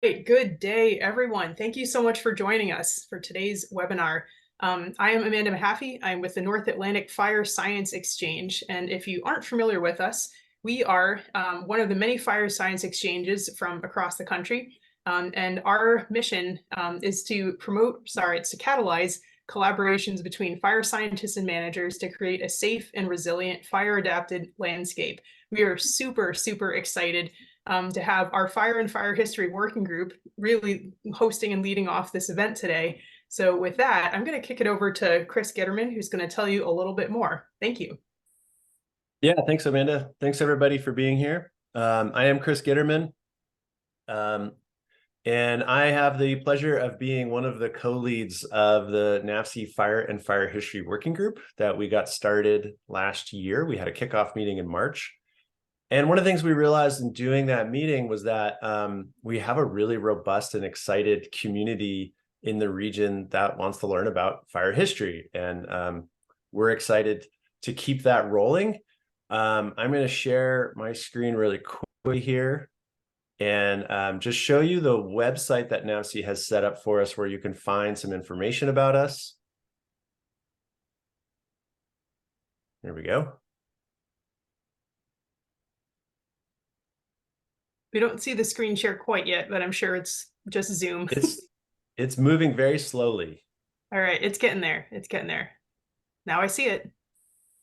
Good day, everyone. Thank you so much for joining us for today's webinar. I am Amanda Mahaffey. I'm with the North Atlantic Fire Science Exchange. And if you aren't familiar with us, we are one of the many fire science exchanges from across the country. And our mission is to catalyze collaborations between fire scientists and managers to create a safe and resilient fire-adapted landscape. We are super, super excited to have our Fire and Fire History Working Group really hosting and leading off this event today. So with that, I'm going to kick it over to Chris Gitterman, who's going to tell you a little bit more. Thank you. Yeah, thanks, Amanda. Thanks, everybody, for being here. I am Chris Gitterman, and I have the pleasure of being one of the co-leads of the NAFSE Fire and Fire History Working Group that we got started last year. We had a kickoff meeting in March. And one of the things we realized in doing that meeting was that we have a really robust and excited community in the region that wants to learn about fire history. And we're excited to keep that rolling. I'm going to share my screen really quickly here and just show you the website that NAFSE has set up for us where you can find some information about us. There we go. We don't see the screen share quite yet, but I'm sure it's just Zoom. It's moving very slowly. All right, it's getting there. It's getting there. Now I see it.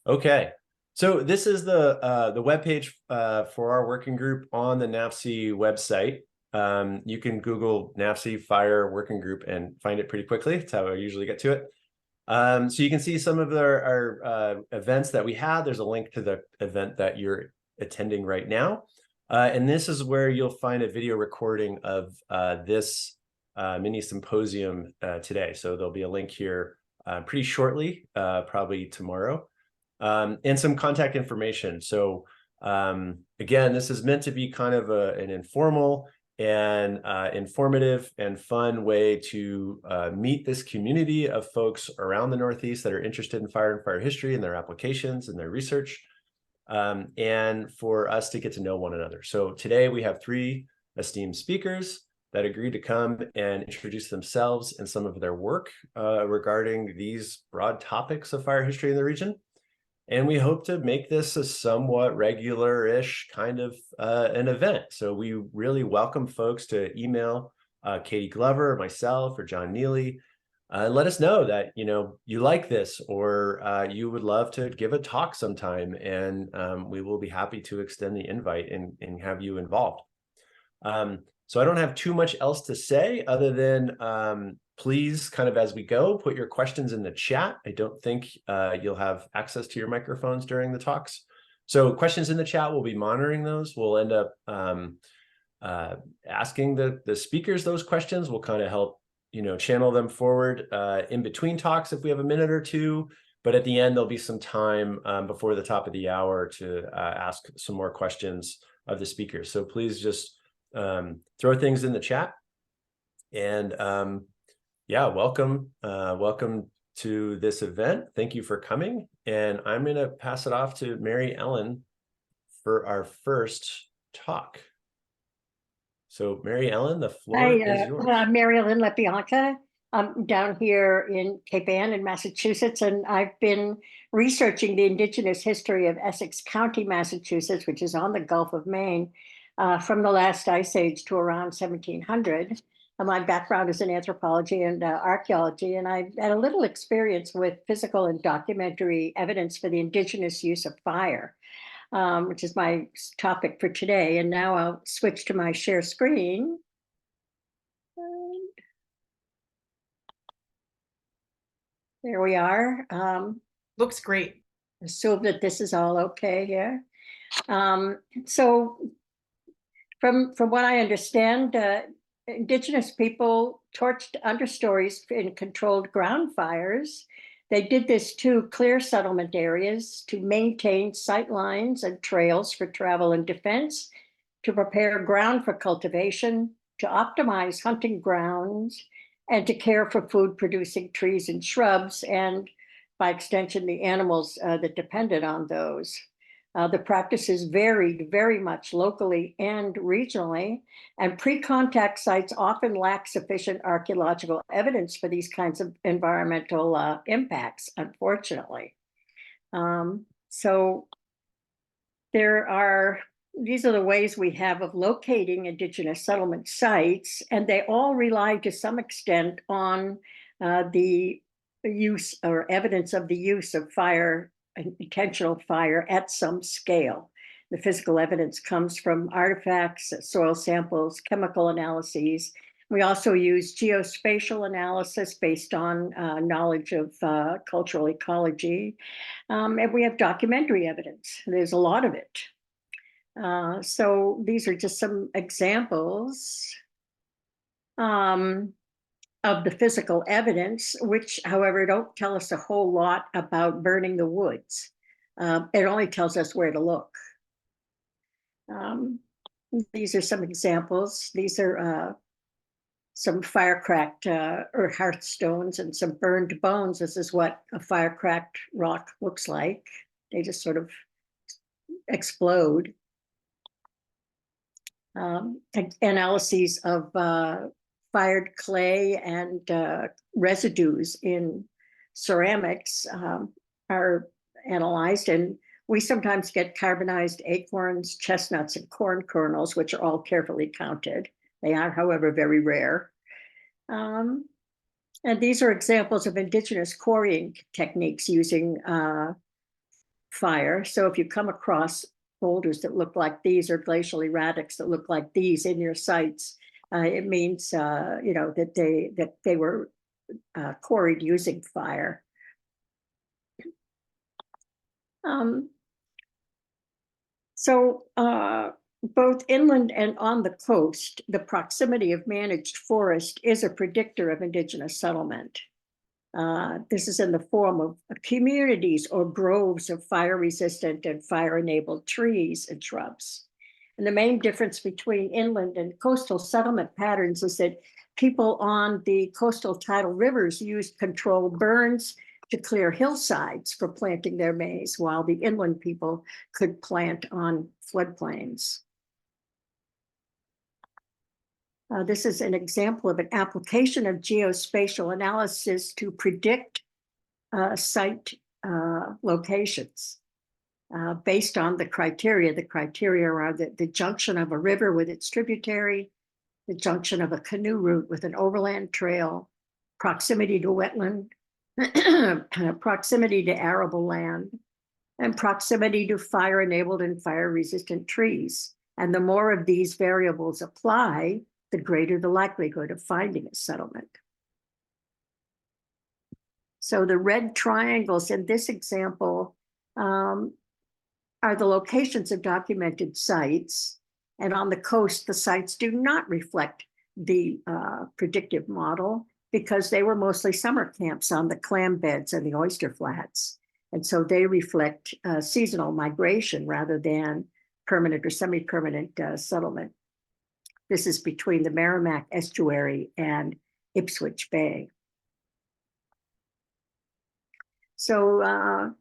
Okay. So this is the webpage for our working group on the NAFSE website. You can Google NAFSE Fire Working Group and find it pretty quickly. That's how I usually get to it. So you can see some of our events that we had. There's a link to the event that you're attending right now. And this is where you'll find a video recording of this mini-symposium today. So there'll be a link here pretty shortly, probably tomorrow. And some contact information. So again, this is meant to be kind of an informal and informative and fun way to meet this community of folks around the Northeast that are interested in fire and fire history and their applications and their research, and for us to get to know one another. So today we have 3 esteemed speakers that agreed to come and introduce themselves and some of their work regarding these broad topics of fire history in the region. And we hope to make this a somewhat regular-ish kind of an event. So we really welcome folks to email Katie Glover, myself, or John Neely. Let us know that you like this, or you would love to give a talk sometime, and we will be happy to extend the invite and have you involved. So I don't have too much else to say other than please, kind of as we go, put your questions in the chat. I don't think you'll have access to your microphones during the talks. So questions in the chat, we'll be monitoring those. We'll end up asking the speakers those questions. We'll kind of help channel them forward in between talks if we have a minute or two. But at the end, there'll be some time before the top of the hour to ask some more questions of the speakers. So please just throw things in the chat. And yeah, welcome to this event. Thank you for coming. And I'm going to pass it off to Mary Ellen for our first talk. So Mary Ellen, the floor is yours. I'm Mary Ellen LaBianca. I'm down here in Cape Ann in Massachusetts, and I've been researching the indigenous history of Essex County, Massachusetts, which is on the Gulf of Maine, from the last ice age to around 1700. My background is in anthropology and archaeology, and I've had a little experience with physical and documentary evidence for the indigenous use of fire, which is my topic for today. And now I'll switch to my share screen. There we are. Looks great. Assume that this is all okay here. So from what I understand, indigenous people torched understories in controlled ground fires. They did this to clear settlement areas, to maintain sight lines and trails for travel and defense, to prepare ground for cultivation, to optimize hunting grounds, and to care for food-producing trees and shrubs, and by extension, the animals that depended on those. The practices varied very much locally and regionally, and pre-contact sites often lack sufficient archaeological evidence for these kinds of environmental impacts, unfortunately. So these are the ways we have of locating indigenous settlement sites, and they all rely to some extent on the use or evidence of the use of fire, intentional fire at some scale. The physical evidence comes from artifacts, soil samples, chemical analyses. We also use geospatial analysis based on knowledge of cultural ecology. And we have documentary evidence. There's a lot of it. So these are just some examples of the physical evidence, which, however, don't tell us a whole lot about burning the woods. It only tells us where to look. These are some examples. These are some fire-cracked or hearthstones and some burned bones. This is what a fire-cracked rock looks like. They just sort of explode. Analyses of fired clay and residues in ceramics are analyzed, and we sometimes get carbonized acorns, chestnuts, and corn kernels, which are all carefully counted. They are, however, very rare. And these are examples of indigenous quarrying techniques using fire. So if you come across boulders that look like these or glacial erratics that look like these in your sites, it means that they were quarried using fire. So both inland and on the coast, the proximity of managed forest is a predictor of indigenous settlement. This is in the form of communities or groves of fire-resistant and fire-enabled trees and shrubs. And the main difference between inland and coastal settlement patterns is that people on the coastal tidal rivers used controlled burns to clear hillsides for planting their maize, while the inland people could plant on floodplains. This is an example of an application of geospatial analysis to predict site locations based on the criteria. The criteria are the junction of a river with its tributary, the junction of a canoe route with an overland trail, proximity to wetland, proximity to arable land, and proximity to fire-enabled and fire-resistant trees. And the more of these variables apply, the greater the likelihood of finding a settlement. So the red triangles in this example are the locations of documented sites. And on the coast, the sites do not reflect the predictive model because they were mostly summer camps on the clam beds and the oyster flats. And so they reflect seasonal migration rather than permanent or semi-permanent settlement. This is between the Merrimack Estuary and Ipswich Bay. So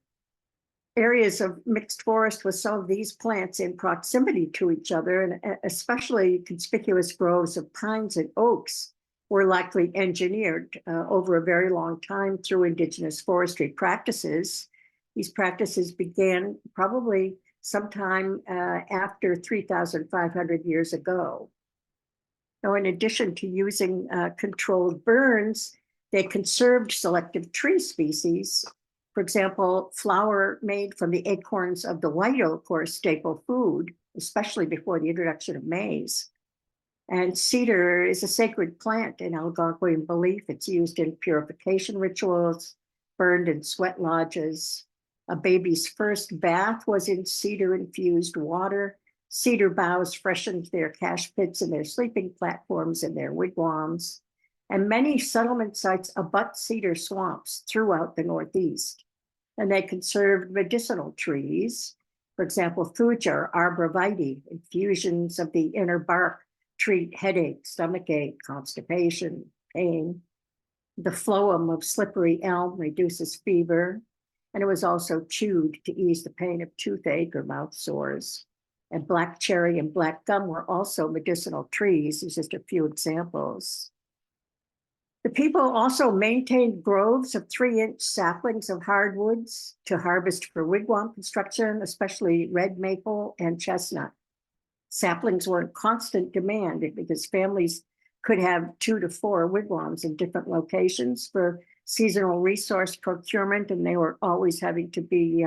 areas of mixed forest with some of these plants in proximity to each other, and especially conspicuous groves of pines and oaks, were likely engineered over a very long time through indigenous forestry practices. These practices began probably sometime after 3,500 years ago. Now, in addition to using controlled burns, they conserved selective tree species. For example, flour made from the acorns of the white oak were a staple food, especially before the introduction of maize. And cedar is a sacred plant in Algonquian belief. It's used in purification rituals, burned in sweat lodges. A baby's first bath was in cedar-infused water. Cedar boughs freshened their cache pits and their sleeping platforms and their wigwams. And many settlement sites abut cedar swamps throughout the Northeast. And they conserved medicinal trees. For example, thuja or arborvitae, infusions of the inner bark treat headache, stomachache, constipation, pain. The phloem of slippery elm reduces fever. and it was also chewed to ease the pain of toothache or mouth sores. And black cherry and black gum were also medicinal trees. These are just a few examples. The people also maintained groves of 3-inch saplings of hardwoods to harvest for wigwam construction, especially red maple and chestnut. Saplings were in constant demand because families could have 2 to 4 wigwams in different locations for seasonal resource procurement, and they were always having to be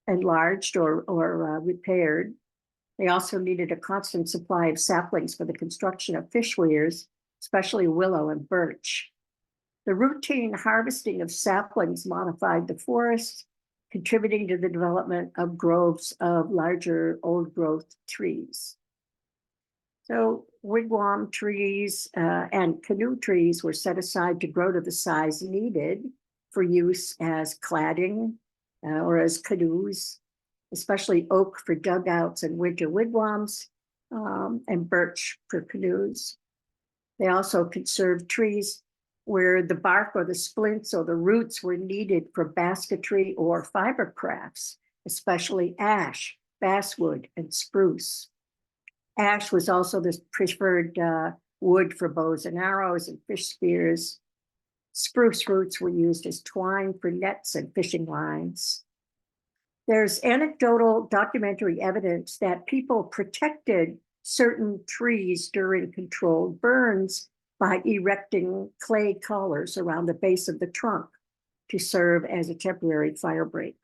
enlarged or repaired. They also needed a constant supply of saplings for the construction of fish weirs, especially willow and birch. The routine harvesting of saplings modified the forest, contributing to the development of groves of larger old growth trees. So wigwam trees and canoe trees were set aside to grow to the size needed for use as cladding or as canoes, especially oak for dugouts and winter wigwams, and birch for canoes. They also conserved trees where the bark or the splints or the roots were needed for basketry or fiber crafts, especially ash, basswood, and spruce. Ash was also the preferred wood for bows and arrows and fish spears. Spruce roots were used as twine for nets and fishing lines. There's anecdotal documentary evidence that people protected certain trees during controlled burns by erecting clay collars around the base of the trunk to serve as a temporary fire break.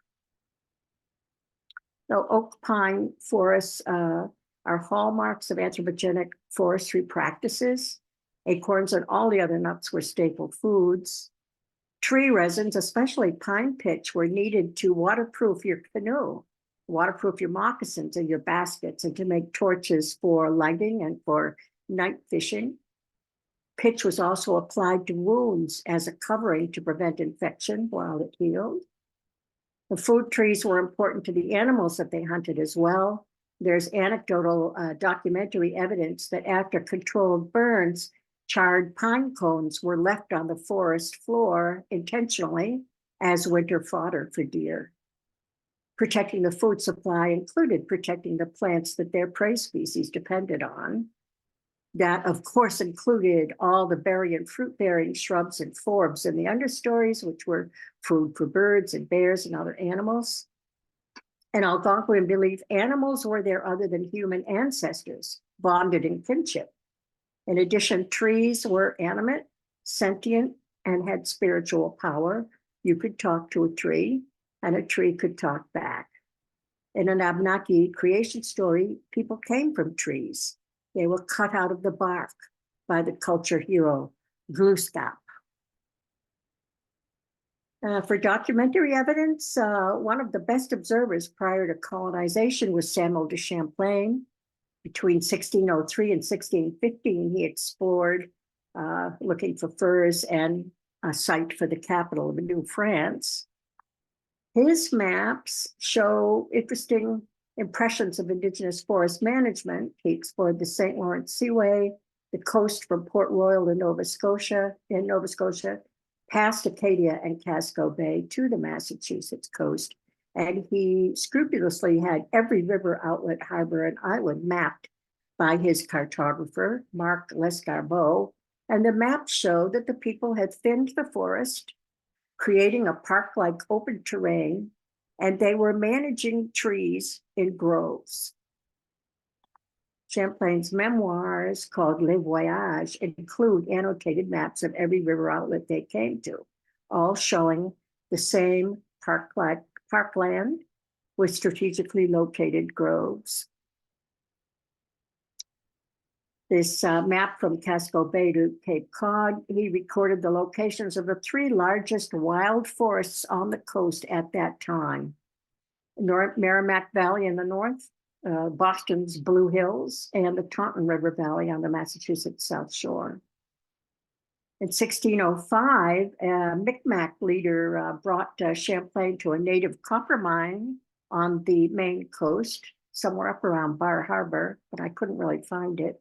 So oak pine forests are hallmarks of anthropogenic forestry practices. Acorns and all the other nuts were staple foods. Tree resins, especially pine pitch, were needed to waterproof your canoe, waterproof your moccasins and your baskets, and to make torches for lighting and for night fishing. Pitch was also applied to wounds as a covering to prevent infection while it healed. The food trees were important to the animals that they hunted as well. There's anecdotal documentary evidence that after controlled burns, charred pine cones were left on the forest floor intentionally as winter fodder for deer. Protecting the food supply included protecting the plants that their prey species depended on. That, of course, included all the berry and fruit-bearing shrubs and forbs in the understories, which were food for birds and bears and other animals. And Algonquin believed animals were their other than human ancestors, bonded in kinship. In addition, trees were animate, sentient, and had spiritual power. You could talk to a tree, and a tree could talk back. In an Abenaki creation story, people came from trees. They were cut out of the bark by the culture hero, Glooskap. For documentary evidence, one of the best observers prior to colonization was Samuel de Champlain. Between 1603 and 1615, he explored looking for furs and a site for the capital of New France. His maps show interesting impressions of indigenous forest management. He explored the St. Lawrence Seaway, the coast from Port Royal to Nova Scotia, past Acadia and Casco Bay to the Massachusetts coast. And he scrupulously had every river, outlet, harbor, and island mapped by his cartographer, Marc Lescarbot. And the maps show that the people had thinned the forest, creating a park-like open terrain, and they were managing trees in groves. Champlain's memoirs, called Les Voyages, include annotated maps of every river outlet they came to, all showing the same parkland with strategically located groves. This map from Casco Bay to Cape Cod, he recorded the locations of the 3 largest wild forests on the coast at that time. Merrimack Valley in the north, Boston's Blue Hills, and the Taunton River Valley on the Massachusetts South Shore. In 1605, a Micmac leader brought Champlain to a native copper mine on the Maine coast, somewhere up around Bar Harbor, but I couldn't really find it.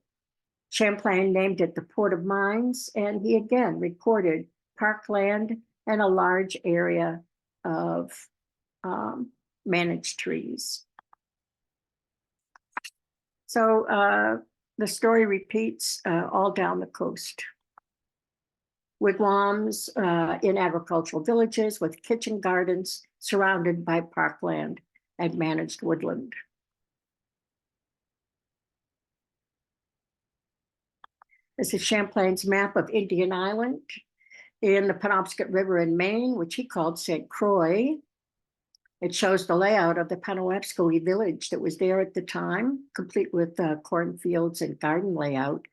Champlain named it the Port of Mines, and he again recorded parkland and a large area of managed trees. So the story repeats all down the coast. Wigwams in agricultural villages with kitchen gardens surrounded by parkland and managed woodland. This is Champlain's map of Indian Island in the Penobscot River in Maine, which he called St. Croix. It shows the layout of the Penobscot village that was there at the time, complete with cornfields and garden layout.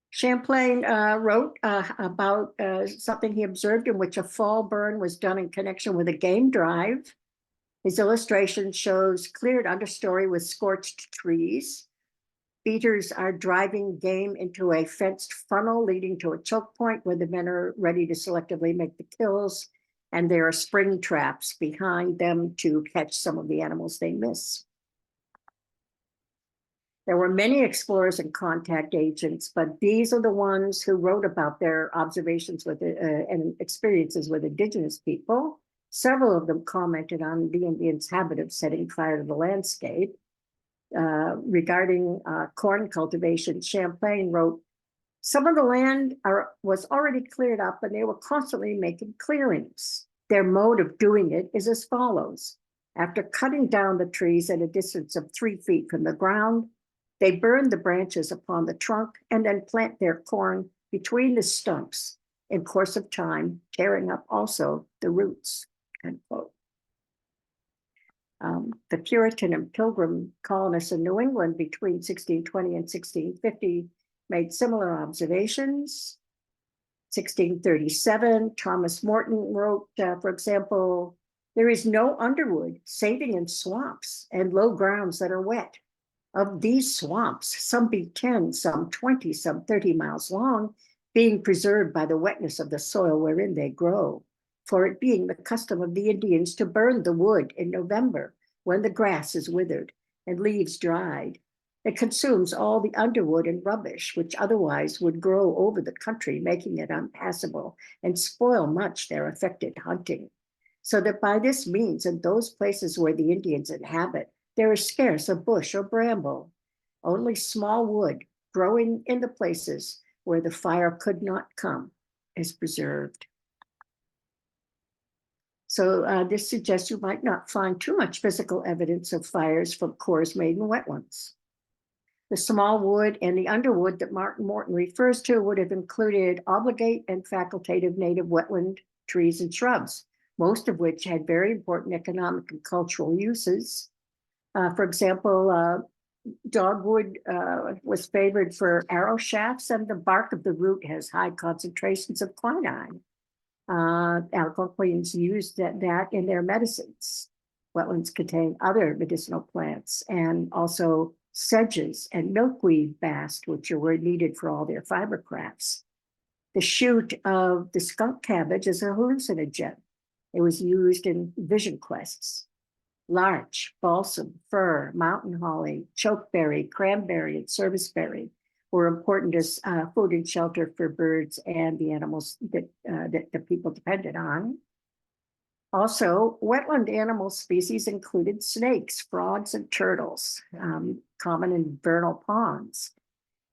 Champlain wrote about something he observed in which a fall burn was done in connection with a game drive. His illustration shows cleared understory with scorched trees. Beaters are driving game into a fenced funnel leading to a choke point where the men are ready to selectively make the kills. And there are spring traps behind them to catch some of the animals they miss. There were many explorers and contact agents, but these are the ones who wrote about their observations with and experiences with indigenous people. Several of them commented on the Indians' habit of setting fire to the landscape. Regarding corn cultivation, Champlain wrote, some of the land was already cleared up and they were constantly making clearings. Their mode of doing it is as follows. After cutting down the trees at a distance of 3 feet from the ground, they burn the branches upon the trunk and then plant their corn between the stumps in course of time, tearing up also the roots, end quote. The Puritan and Pilgrim colonists in New England between 1620 and 1650 made similar observations. 1637, Thomas Morton wrote, for example, there is no underwood saving in swamps and low grounds that are wet. Of these swamps, some be 10, some 20, some 30 miles long, being preserved by the wetness of the soil wherein they grow. For it being the custom of the Indians to burn the wood in November, when the grass is withered and leaves dried, it consumes all the underwood and rubbish, which otherwise would grow over the country, making it unpassable and spoil much their affected hunting. So that by this means, in those places where the Indians inhabit, there is scarce a bush or bramble, only small wood growing in the places where the fire could not come is preserved. So this suggests you might not find too much physical evidence of fires from cores made in wetlands. The small wood and the underwood that Martin Morton refers to would have included obligate and facultative native wetland trees and shrubs, most of which had very important economic and cultural uses. For example, dogwood was favored for arrow shafts, and the bark of the root has high concentrations of quinine. Algonquins used that in their medicines. Wetlands contain other medicinal plants and also sedges and milkweed bast, which were needed for all their fiber crafts. The shoot of the skunk cabbage is a hallucinogen. It was used in vision quests. Larch, balsam, fir, mountain holly, chokeberry, cranberry, and serviceberry were important as food and shelter for birds and the animals that the people depended on. Also, wetland animal species included snakes, frogs, and turtles, common in vernal ponds.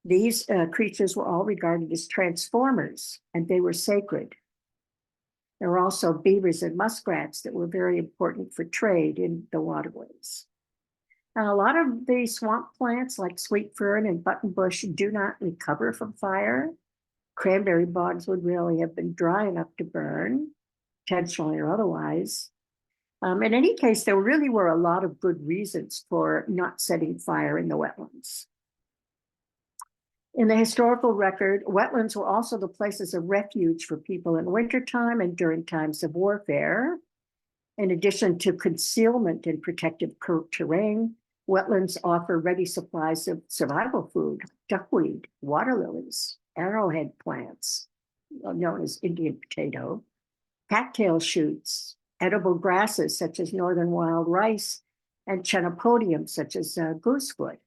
These creatures were all regarded as transformers, and they were sacred. There were also beavers and muskrats that were very important for trade in the waterways. And a lot of the swamp plants like sweet fern and buttonbush do not recover from fire. Cranberry bogs would really have been dry enough to burn, intentionally or otherwise. In any case, there really were a lot of good reasons for not setting fire in the wetlands. In the historical record, wetlands were also the places of refuge for people in wintertime and during times of warfare. In addition to concealment and protective terrain, wetlands offer ready supplies of survival food, duckweed, water lilies, arrowhead plants, known as Indian potato, cattail shoots, edible grasses such as northern wild rice, and chenopodium such as goosewood.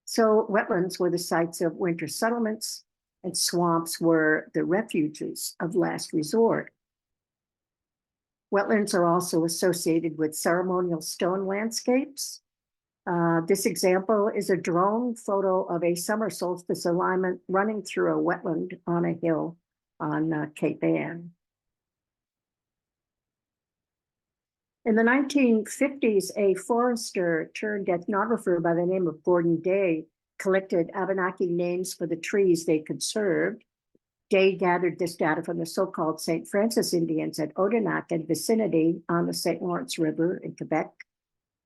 So wetlands were the sites of winter settlements, and swamps were the refuges of last resort. Wetlands are also associated with ceremonial stone landscapes. This example is a drone photo of a summer solstice alignment running through a wetland on a hill on Cape Ann. In the 1950s, a forester turned ethnographer by the name of Gordon Day collected Abenaki names for the trees they conserved. Day gathered this data from the so-called St. Francis Indians at Odanak and vicinity on the St. Lawrence River in Quebec.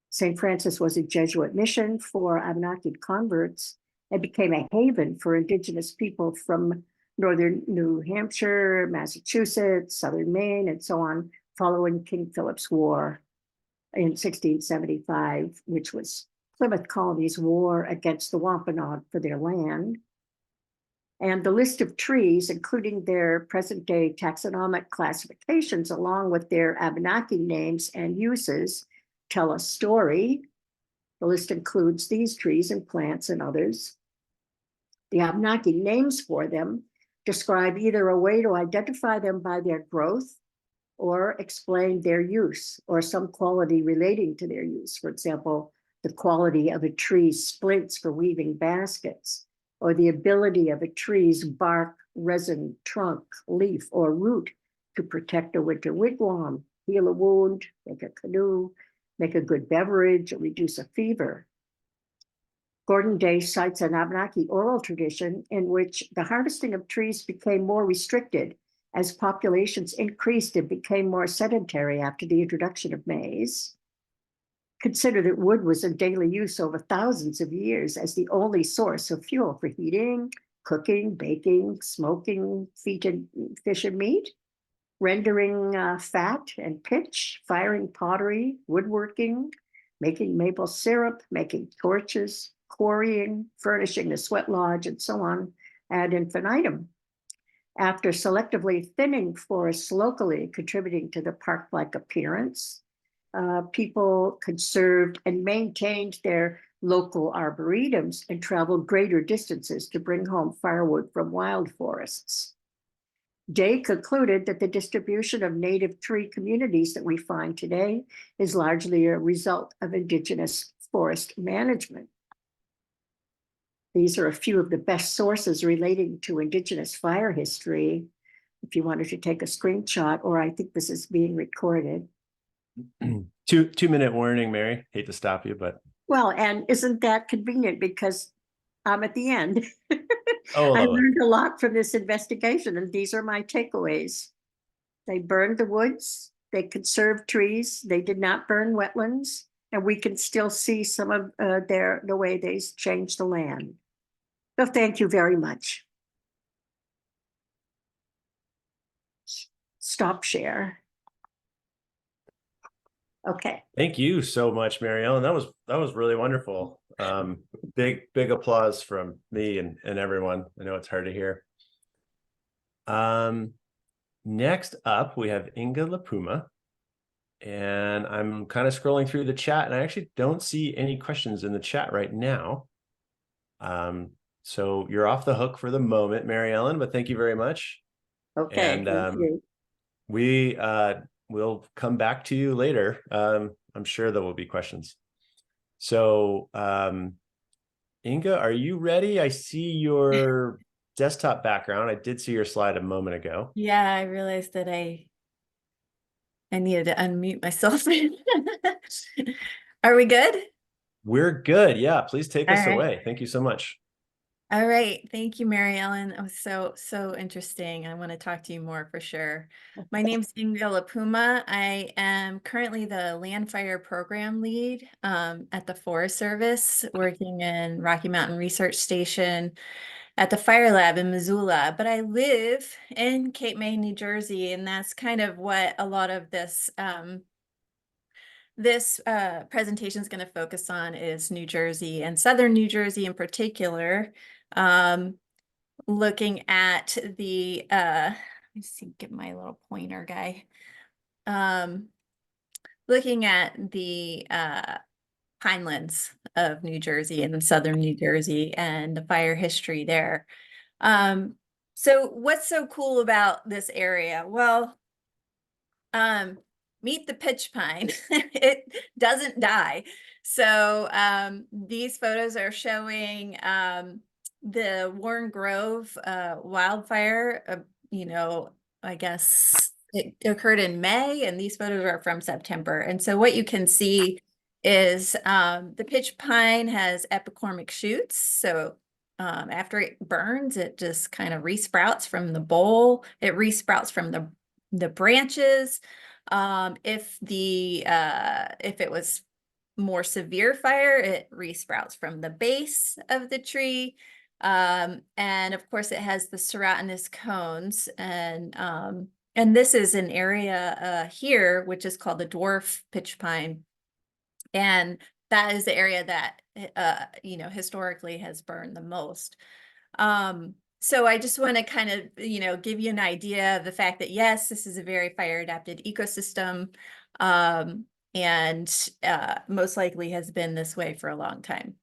St. Francis was a Jesuit mission for Abenaki converts and became a haven for Indigenous people from northern New Hampshire, Massachusetts, southern Maine, and so on, following King Philip's War in 1675, which was Plymouth Colony's war against the Wampanoag for their land. And the list of trees, including their present-day taxonomic classifications, along with their Abenaki names and uses, tell a story. The list includes these trees and plants and others. The Abenaki names for them describe either a way to identify them by their growth or explain their use or some quality relating to their use. For example, the quality of a tree's splints for weaving baskets, or the ability of a tree's bark, resin, trunk, leaf, or root to protect a winter wigwam, heal a wound, make a canoe, make a good beverage, or reduce a fever. Gordon Day cites an Abenaki oral tradition in which the harvesting of trees became more restricted as populations increased and became more sedentary after the introduction of maize. Consider that wood was in daily use over thousands of years as the only source of fuel for heating, cooking, baking, smoking fish and meat, rendering fat and pitch, firing pottery, woodworking, making maple syrup, making torches, quarrying, furnishing the sweat lodge, and so on ad infinitum. After selectively thinning forests locally, contributing to the park-like appearance, people conserved and maintained their local arboretums and traveled greater distances to bring home firewood from wild forests. Day concluded that the distribution of native tree communities that we find today is largely a result of indigenous forest management. These are a few of the best sources relating to indigenous fire history. If you wanted to take a screenshot, or I think this is being recorded. 2-minute warning, Mary. Hate to stop you, but. Well, and isn't that convenient because I'm at the end. Oh, I learned a lot from this investigation, and these are my takeaways. They burned the woods, they conserved trees, they did not burn wetlands, and we can still see some of the way they changed the land. So thank you very much. Stop share. Okay. Thank you so much, Mary Ellen. That was really wonderful. Big applause from me and everyone. I know it's hard to hear. Next up, we have Inga Lapuma. And I'm kind of scrolling through the chat, and I actually don't see any questions in the chat right now. So you're off the hook for the moment, Mary Ellen, but thank you very much. Okay. And thank you. we will come back to you later. I'm sure there will be questions. So Inga, are you ready? I see your desktop background. I did see your slide a moment ago. Yeah, I realized that I needed to unmute myself. Are we good? We're good. Yeah, please take us All right. away. Thank you so much. All right. Thank you, Mary Ellen. It was so interesting. I want to talk to you more for sure. My name's Inga Lapuma. I am currently the land fire program lead at the Forest Service, working in Rocky Mountain Research Station at the Fire Lab in Missoula, but I live in Cape May, New Jersey, and that's kind of what a lot of this presentation is going to focus on is New Jersey and Southern New Jersey in particular, looking at the, let me see, get my little pointer guy, looking at the Pinelands of New Jersey and Southern New Jersey and the fire history there. So what's so cool about this area? Well, meet the pitch pine. It doesn't die. So these photos are showing the Warren Grove wildfire. I guess it occurred in May, and these photos are from September. And so what you can see is the pitch pine has epicormic shoots. So after it burns, it just kind of resprouts from the bowl. It resprouts from the branches. If it was more severe fire, it resprouts from the base of the tree. And of course, it has the serotinous cones. And this is an area here, which is called the dwarf pitch pine. And that is the area that, historically has burned the most. So I just want to kind of, give you an idea of the fact that, yes, this is a very fire adapted ecosystem. And most likely has been this way for a long time.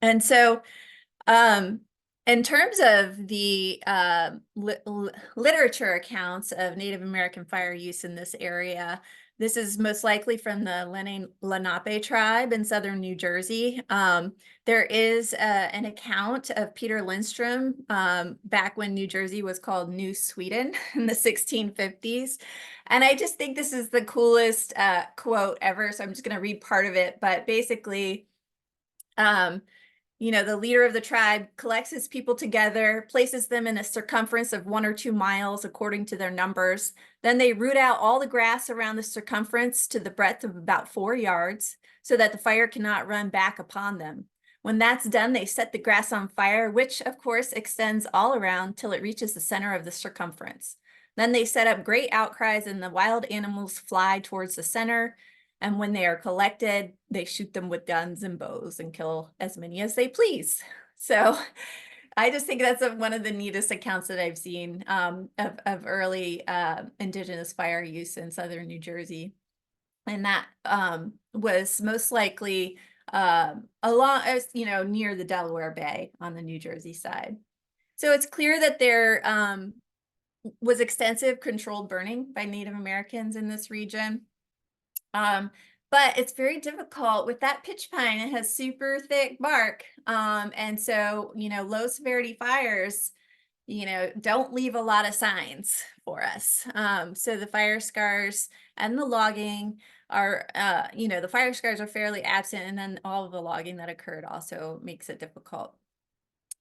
And so in terms of the literature accounts of Native American fire use in this area, this is most likely from the Lenape tribe in southern New Jersey. There is an account of Peter Lindstrom back when New Jersey was called New Sweden in the 1650s. And I just think this is the coolest quote ever. So I'm just going to read part of it. But basically, the leader of the tribe collects his people together, places them in a circumference of 1 or 2 miles according to their numbers. Then they root out all the grass around the circumference to the breadth of about 4 yards so that the fire cannot run back upon them. When that's done, they set the grass on fire, which of course extends all around till it reaches the center of the circumference. Then they set up great outcries and the wild animals fly towards the center. And when they are collected, they shoot them with guns and bows and kill as many as they please. So I just think that's one of the neatest accounts that I've seen of early indigenous fire use in southern New Jersey. And that was most likely near the Delaware Bay on the New Jersey side. So it's clear that there was extensive controlled burning by Native Americans in this region. But it's very difficult with that pitch pine. It has super thick bark. And so, low severity fires, don't leave a lot of signs for us. So the fire scars and the logging are, the fire scars are fairly absent, and then all of the logging that occurred also makes it difficult.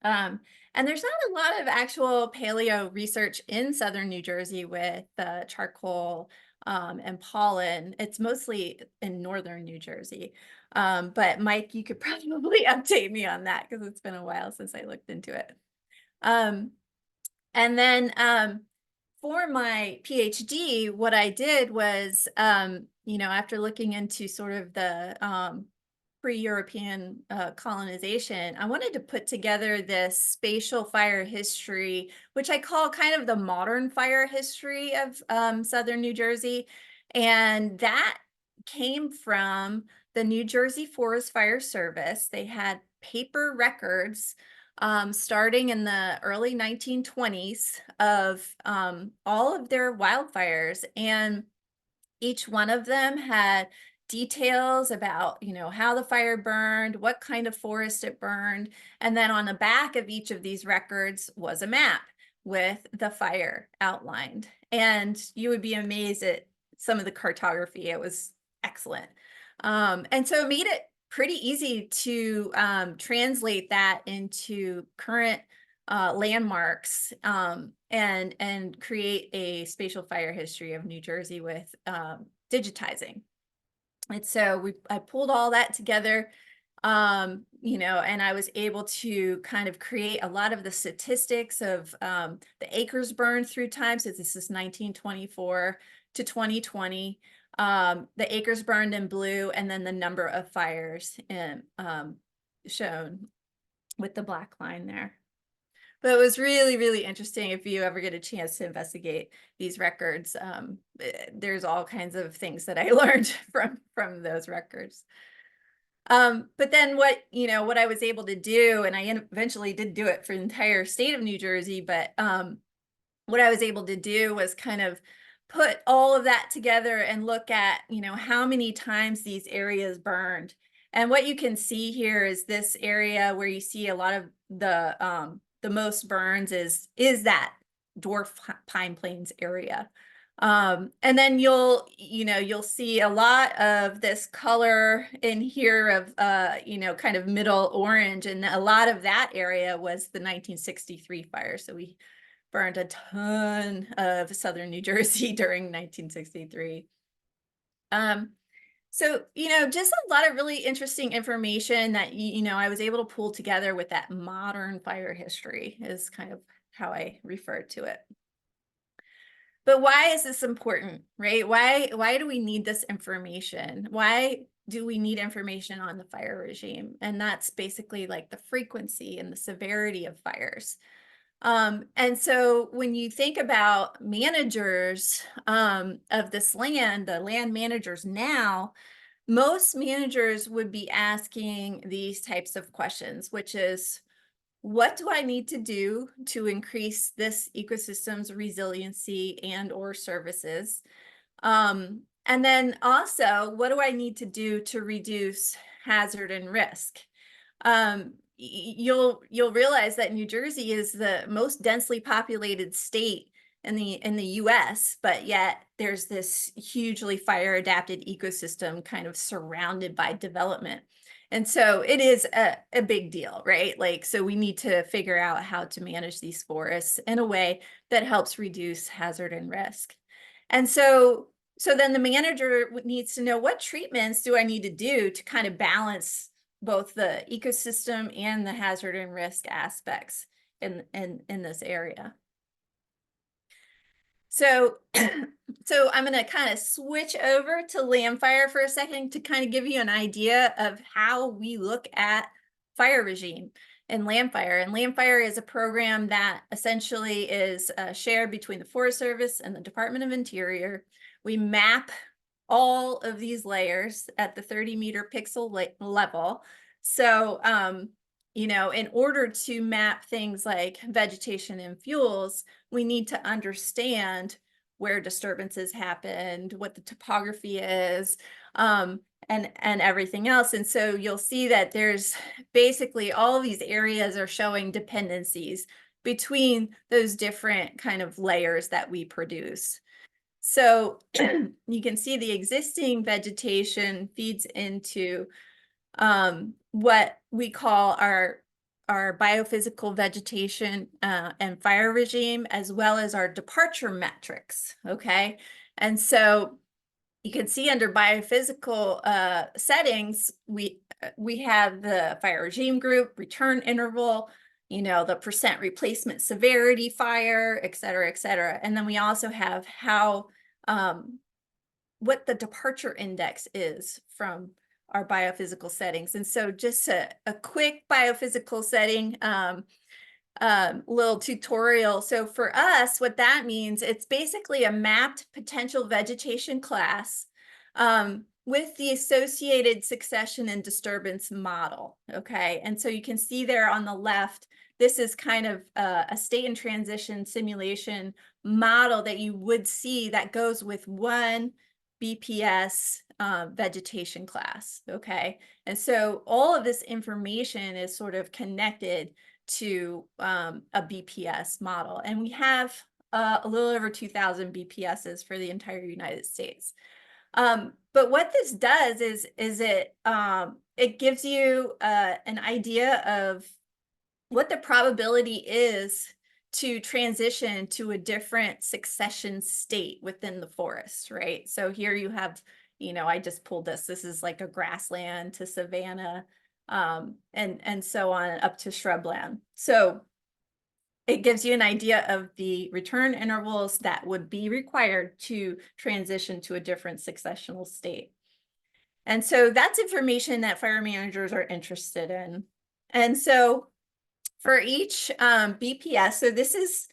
And there's not a lot of actual paleo research in southern New Jersey with charcoal and pollen. It's mostly in northern New Jersey. But Mike, you could probably update me on that because it's been a while since I looked into it. And then for my PhD, what I did was, after looking into sort of the pre-European colonization, I wanted to put together this spatial fire history, which I call kind of the modern fire history of southern New Jersey. And that came from the New Jersey Forest Fire Service. They had paper records starting in the early 1920s of all of their wildfires. And each one of them had details about, how the fire burned, what kind of forest it burned. And then on the back of each of these records was a map with the fire outlined. And you would be amazed at some of the cartography. It was excellent. And so it made it pretty easy to translate that into current landmarks and create a spatial fire history of New Jersey with digitizing. And so I pulled all that together, and I was able to kind of create a lot of the statistics of the acres burned through time. So this is 1924 to 2020. The acres burned in blue, and then the number of fires shown with the black line there. But it was really, really interesting. If you ever get a chance to investigate these records, there's all kinds of things that I learned from those records. But then what I was able to do, and I eventually did do it for the entire state of New Jersey, but what I was able to do was kind of put all of that together and look at, how many times these areas burned. And what you can see here is this area where you see a lot of the most burns is that dwarf pine plains area. And then you'll see a lot of this color in here of, kind of middle orange. And a lot of that area was the 1963 fire. So we burned a ton of southern New Jersey during 1963. So, just a lot of really interesting information that, I was able to pull together with that modern fire history is kind of how I refer to it. But why is this important, right? Why do we need this information? Why do we need information on the fire regime? And that's basically like the frequency and the severity of fires. And so when you think about managers of this land, the land managers now, most managers would be asking these types of questions, which is, what do I need to do to increase this ecosystem's resiliency and or services? And then also, what do I need to do to reduce hazard and risk? You'll realize that New Jersey is the most densely populated state in the US, but yet there's this hugely fire adapted ecosystem kind of surrounded by development. And so it is a big deal, right? Like, so we need to figure out how to manage these forests in a way that helps reduce hazard and risk. And so then the manager needs to know, what treatments do I need to do to kind of balance both the ecosystem and the hazard and risk aspects in this area. So, so I'm going to kind of switch over to land fire for a second to kind of give you an idea of how we look at fire regime and land fire. And land fire is a program that essentially is shared between the Forest Service and the Department of Interior. We map all of these layers at the 30-meter pixel level. So, in order to map things like vegetation and fuels, we need to understand where disturbances happened, what the topography is, and everything else. And so you'll see that there's basically all of these areas are showing dependencies between those different kind of layers that we produce. So you can see the existing vegetation feeds into what we call our biophysical vegetation and fire regime, as well as our departure metrics, okay? And so you can see under biophysical settings, we have the fire regime group, return interval, the percent replacement severity fire, et cetera, et cetera. And then we also have how, what the departure index is from our biophysical settings. And so just a quick biophysical setting, little tutorial. So for us, what that means, it's basically a mapped potential vegetation class with the associated succession and disturbance model, okay? And so you can see there on the left, this is kind of a state and transition simulation model that you would see that goes with one BPS vegetation class, okay? And so all of this information is sort of connected to a BPS model. And we have a little over 2,000 BPSs for the entire United States. But what this does is it gives you an idea of what the probability is to transition to a different succession state within the forest, right? So here you have, I just pulled this. This is like a grassland to savanna, and so on up to shrubland. So it gives you an idea of the return intervals that would be required to transition to a different successional state. And so that's information that fire managers are interested in. And so for each BPS, so this is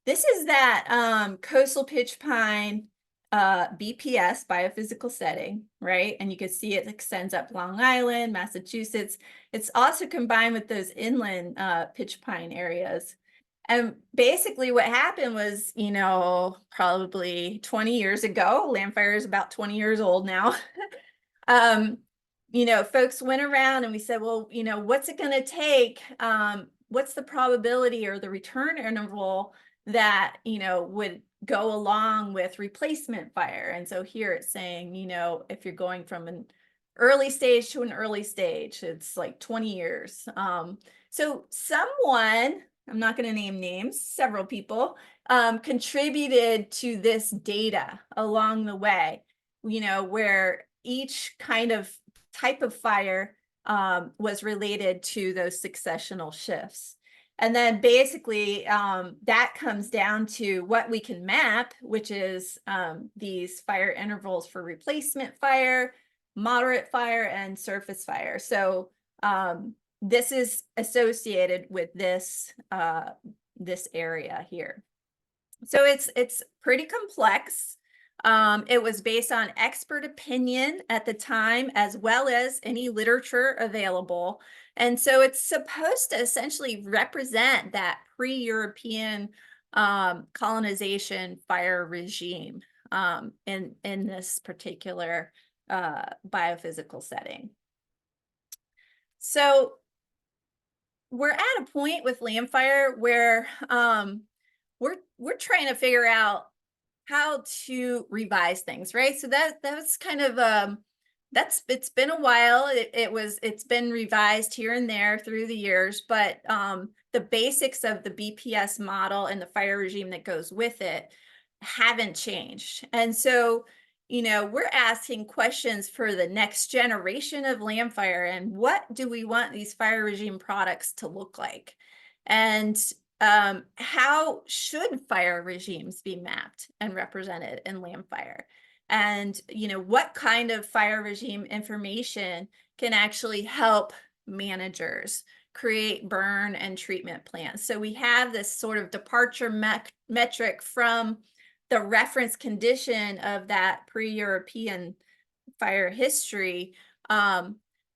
that coastal pitch pine BPS, biophysical setting, right? And you can see it extends up Long Island, Massachusetts. It's also combined with those inland pitch pine areas. And basically what happened was, probably 20 years ago, land fire is about 20 years old now. Folks went around and we said, well, what's it going to take? What's the probability or the return interval that, would go along with replacement fire? And so here it's saying, if you're going from an early stage to an early stage, it's like 20 years. So someone, I'm not going to name names, several people contributed to this data along the way, where each kind of type of fire was related to those successional shifts. And then basically that comes down to what we can map, which is these fire intervals for replacement fire, moderate fire, and surface fire. So this is associated with this this area here. So it's pretty complex. It was based on expert opinion at the time, as well as any literature available. And so it's supposed to essentially represent that pre-European colonization fire regime in this particular biophysical setting. So we're at a point with land fire where we're trying to figure out how to revise things, right? So that's kind of it's been a while. It's been revised here and there through the years, but the basics of the BPS model and the fire regime that goes with it haven't changed. And so we're asking questions for the next generation of land fire, and what do we want these fire regime products to look like? And how should fire regimes be mapped and represented in land fire? And, what kind of fire regime information can actually help managers create burn and treatment plans? So we have this sort of departure metric from the reference condition of that pre-European fire history.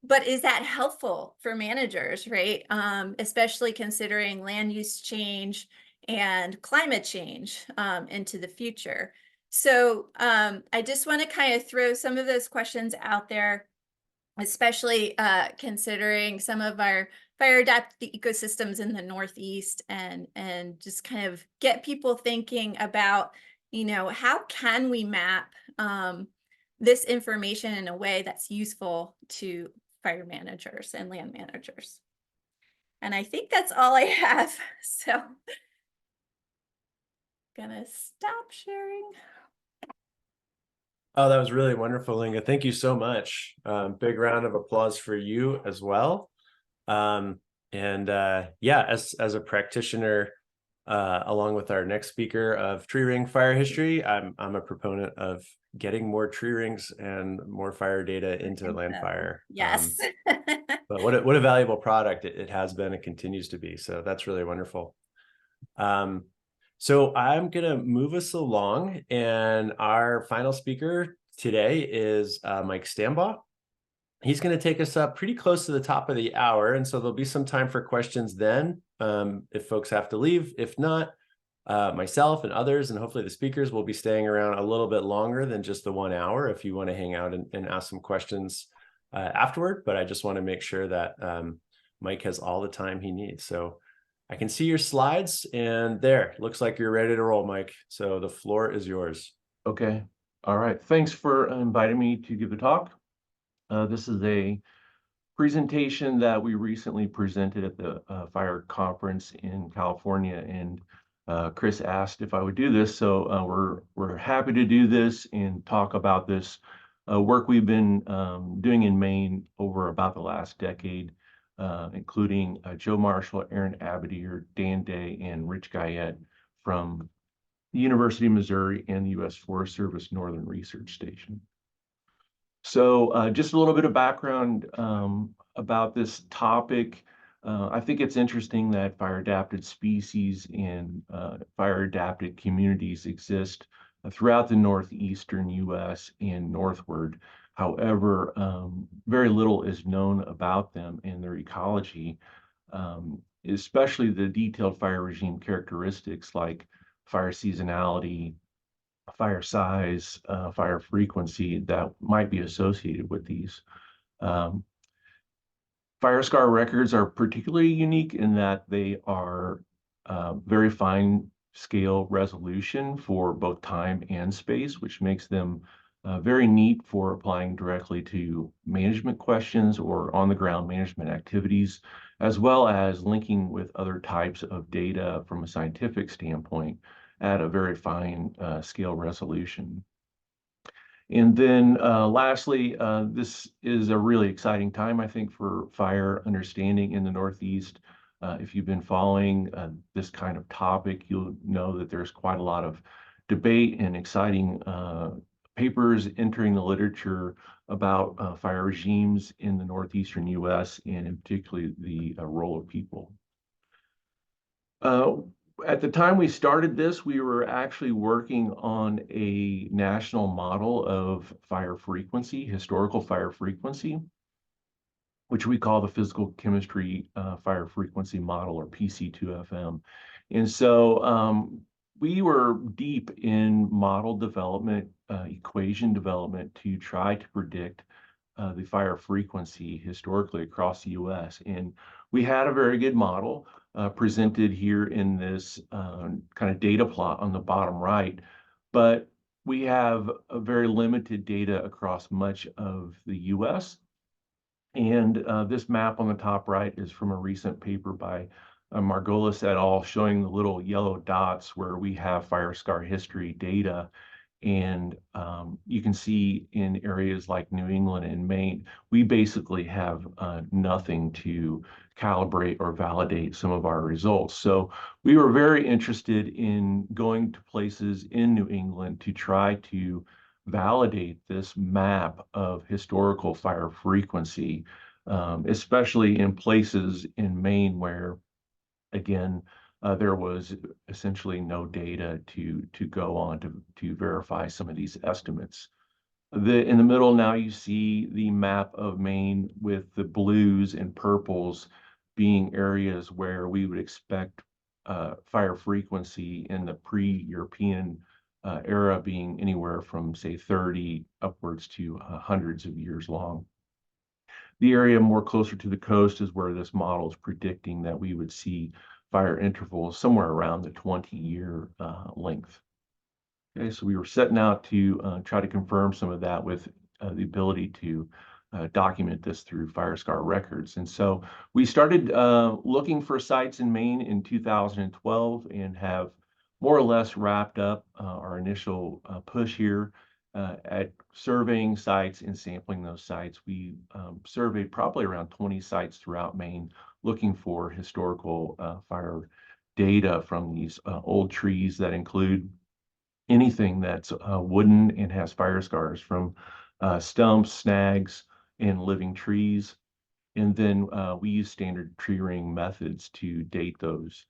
But is that helpful for managers, right? Especially considering land use change and climate change into the future. So I just want to kind of throw some of those questions out there, especially considering some of our fire adapted ecosystems in the Northeast, and just kind of get people thinking about, how can we map this information in a way that's useful to fire managers and land managers. And I think that's all I have. So gonna stop sharing. Oh, that was really wonderful, Linga. Thank you so much. Big round of applause for you as well. Yeah, as a practitioner, along with our next speaker of tree ring fire history, I'm a proponent of getting more tree rings and more fire data into land fire. Yes. But what a valuable product it has been and continues to be. So that's really wonderful. So I'm gonna move us along, and our final speaker today is Mike Stambaugh. He's going to take us up pretty close to the top of the hour, and so there'll be some time for questions then, if folks have to leave. If not, myself and others, and hopefully the speakers, will be staying around a little bit longer than just the 1 hour if you want to hang out and ask some questions afterward. But I just want to make sure that Mike has all the time he needs. So I can see your slides, and there, looks like you're ready to roll, Mike. So the floor is yours. Okay. All right. Thanks for inviting me to give the talk. This is a presentation that we recently presented at the fire conference in California, and Chris asked if I would do this. So we're happy to do this and talk about this work we've been doing in Maine over about the last decade, including Joe Marshall, Aaron Abadir, Dan Day, and Rich Guyette from the University of Missouri and the U.S. Forest Service Northern Research Station. So just a little bit of background about this topic. I think it's interesting that fire-adapted species and fire-adapted communities exist throughout the northeastern U.S. and northward. However, very little is known about them and their ecology. especially the detailed fire regime characteristics like fire seasonality, fire size, fire frequency that might be associated with these. Fire scar records are particularly unique in that they are very fine scale resolution for both time and space, which makes them very neat for applying directly to management questions or on the ground management activities, as well as linking with other types of data from a scientific standpoint at a very fine scale resolution. And then lastly, this is a really exciting time, I think, for fire understanding in the Northeast. If you've been following this kind of topic, you'll know that there's quite a lot of debate and exciting papers entering the literature about fire regimes in the Northeastern US, and in particularly the role of people. At the time we started this, we were actually working on a national model of fire frequency, historical fire frequency, which we call the physical chemistry fire frequency model, or PC2FM. And so we were deep in model development, equation development to try to predict the fire frequency historically across the US. And we had a very good model presented here in this kind of data plot on the bottom right, but we have a very limited data across much of the US. And this map on the top right is from a recent paper by Margolis et al. Showing the little yellow dots where we have fire scar history data. And you can see in areas like New England and Maine, we basically have nothing to calibrate or validate some of our results. So we were very interested in going to places in New England to try to validate this map of historical fire frequency, especially in places in Maine where, again, there was essentially no data to go on to verify some of these estimates. In the middle now you see the map of Maine with the blues and purples being areas where we would expect fire frequency in the pre-European era being anywhere from, say, 30 upwards to hundreds of years long. The area more closer to the coast is where this model is predicting that we would see fire intervals somewhere around the 20-year length. Okay, so we were setting out to try to confirm some of that with the ability to document this through fire scar records. And so we started looking for sites in Maine in 2012 and have more or less wrapped up our initial push here at surveying sites and sampling those sites. We surveyed probably around 20 sites throughout Maine, looking for historical fire data from these old trees that include anything that's wooden and has fire scars, from stumps, snags, and living trees. And then we use standard tree ring methods to date those,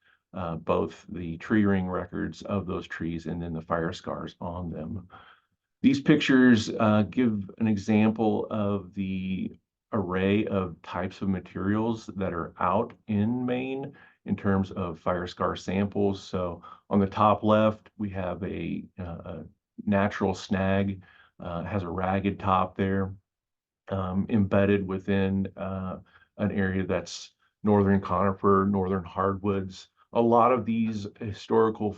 both the tree ring records of those trees and then the fire scars on them. These pictures give an example of the array of types of materials that are out in Maine in terms of fire scar samples. So on the top left, we have a natural snag, has a ragged top there, embedded within an area that's northern conifer, northern hardwoods. A lot of these historical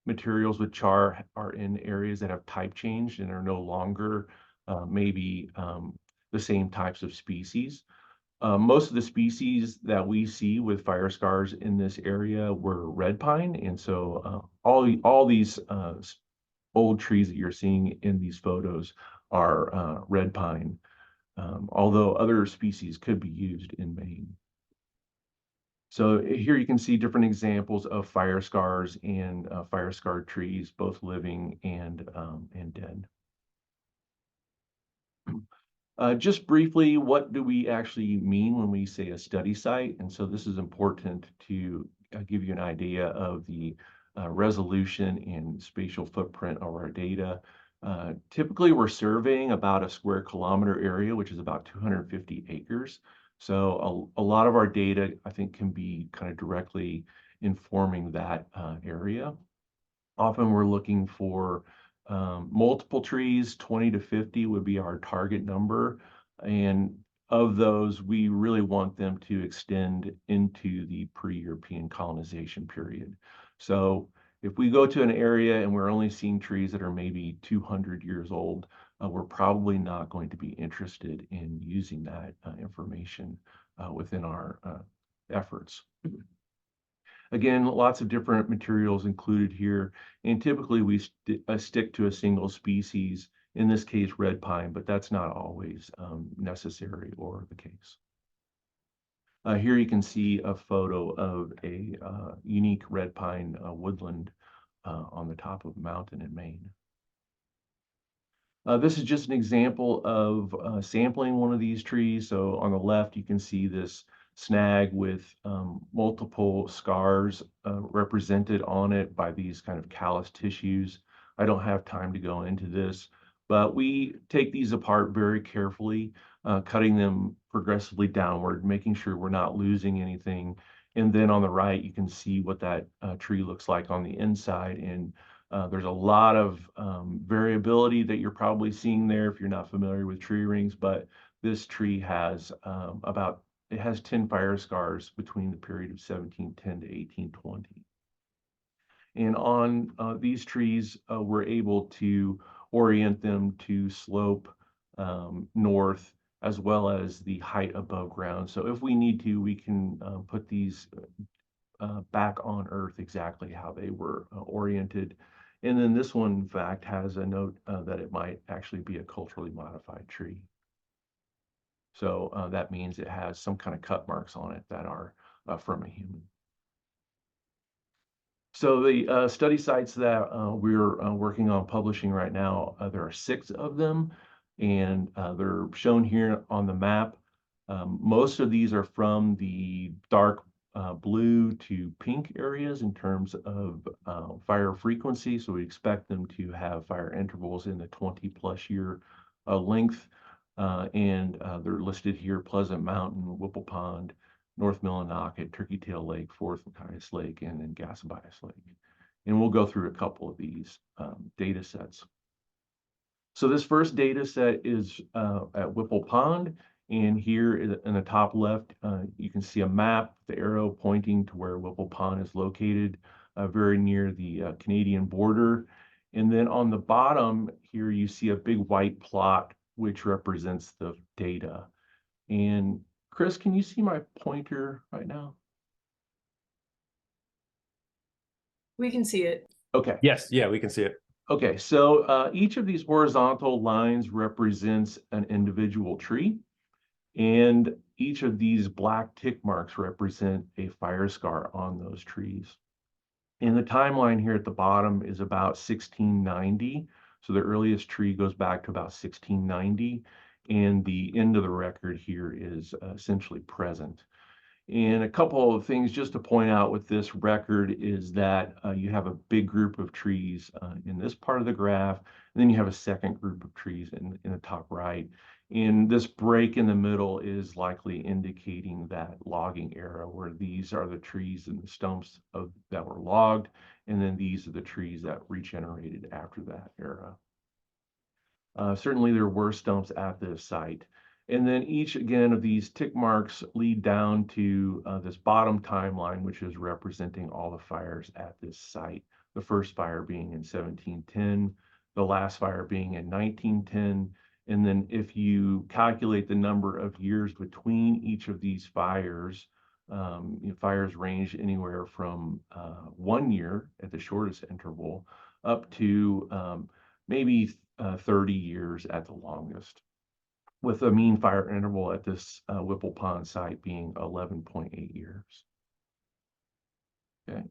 materials with char are in areas that have type changed and are no longer maybe the same types of species. Most of the species that we see with fire scars in this area were red pine, and so all these old trees that you're seeing in these photos are red pine, although other species could be used in Maine. So here you can see different examples of fire scars and fire scarred trees, both living and dead. Just briefly, what do we actually mean when we say a study site? And so this is important to give you an idea of the resolution and spatial footprint of our data. Typically, we're surveying about a square kilometer area, which is about 250 acres. So a lot of our data, I think, can be kind of directly informing that area. Often we're looking for multiple trees. 20 to 50 would be our target number. And of those, we really want them to extend into the pre-European colonization period. So if we go to an area and we're only seeing trees that are maybe 200 years old, we're probably not going to be interested in using that information within our efforts. Again, lots of different materials included here, and typically we stick to a single species, in this case red pine, but that's not always necessary or the case. Here you can see a photo of a unique red pine woodland on the top of a mountain in Maine. This is just an example of sampling one of these trees. So on the left, you can see this snag with multiple scars represented on it by these kind of callus tissues. I don't have time to go into this, but we take these apart very carefully, cutting them progressively downward, making sure we're not losing anything. And then on the right, you can see what that tree looks like on the inside. And there's a lot of variability that you're probably seeing there if you're not familiar with tree rings, but this tree has it has 10 fire scars between the period of 1710 to 1820. And on these trees, we're able to orient them to slope north as well as the height above ground. So if we need to, we can put these back on earth exactly how they were oriented. And then this one, in fact, has a note that it might actually be a culturally modified tree. So that means it has some kind of cut marks on it that are from a human. So the study sites that we're working on publishing right now, there are 6 of them, and they're shown here on the map. Most of these are from the dark blue to pink areas in terms of fire frequency. So we expect them to have fire intervals in the 20+ year length. And they're listed here: Pleasant Mountain, Whipple Pond, North Millinocket, Turkey Tail Lake, Fourth Matthias Lake, and then Gasabias Lake. And we'll go through a couple of these data sets. So this first data set is at Whipple Pond. And here in the top left, you can see a map, the arrow pointing to where Whipple Pond is located, very near the Canadian border. And then on the bottom here, you see a big white plot, which represents the data. And Chris, can you see my pointer right now? We can see it. Okay. Yes, yeah, we can see it. Okay, so each of these horizontal lines represents an individual tree, and each of these black tick marks represent a fire scar on those trees. And the timeline here at the bottom is about 1690. So the earliest tree goes back to about 1690, and the end of the record here is essentially present. And a couple of things just to point out with this record is that you have a big group of trees in this part of the graph, and then you have a second group of trees in the top right. And this break in the middle is likely indicating that logging era, where these are the trees and the stumps that were logged, and then these are the trees that regenerated after that era. Certainly there were stumps at this site. And then each, again, of these tick marks lead down to this bottom timeline, which is representing all the fires at this site. The first fire being in 1710, the last fire being in 1910. And then if you calculate the number of years between each of these fires, fires range anywhere from 1 year at the shortest interval up to maybe 30 years at the longest, with a mean fire interval at this Whipple Pond site being 11.8 years. Okay.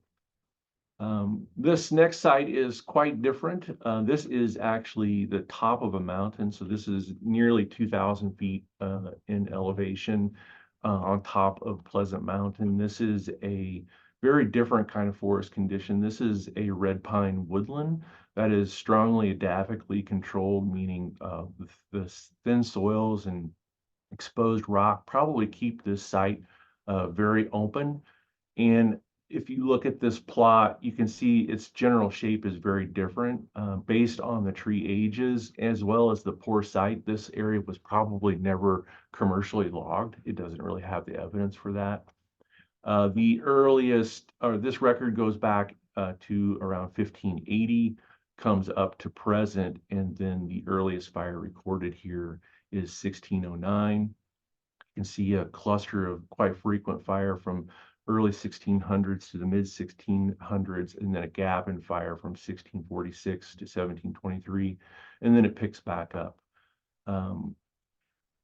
This next site is quite different. This is actually the top of a mountain. So this is nearly 2,000 feet in elevation on top of Pleasant Mountain. This is a very different kind of forest condition. This is a red pine woodland that is strongly edapically controlled, meaning the thin soils and exposed rock probably keep this site very open. And if you look at this plot, you can see its general shape is very different based on the tree ages as well as the poor site. This area was probably never commercially logged. It doesn't really have the evidence for that. The earliest, or this record goes back to around 1580, comes up to present, and then the earliest fire recorded here is 1609. You can see a cluster of quite frequent fire from early 1600s to the mid 1600s, and then a gap in fire from 1646 to 1723, and then it picks back up.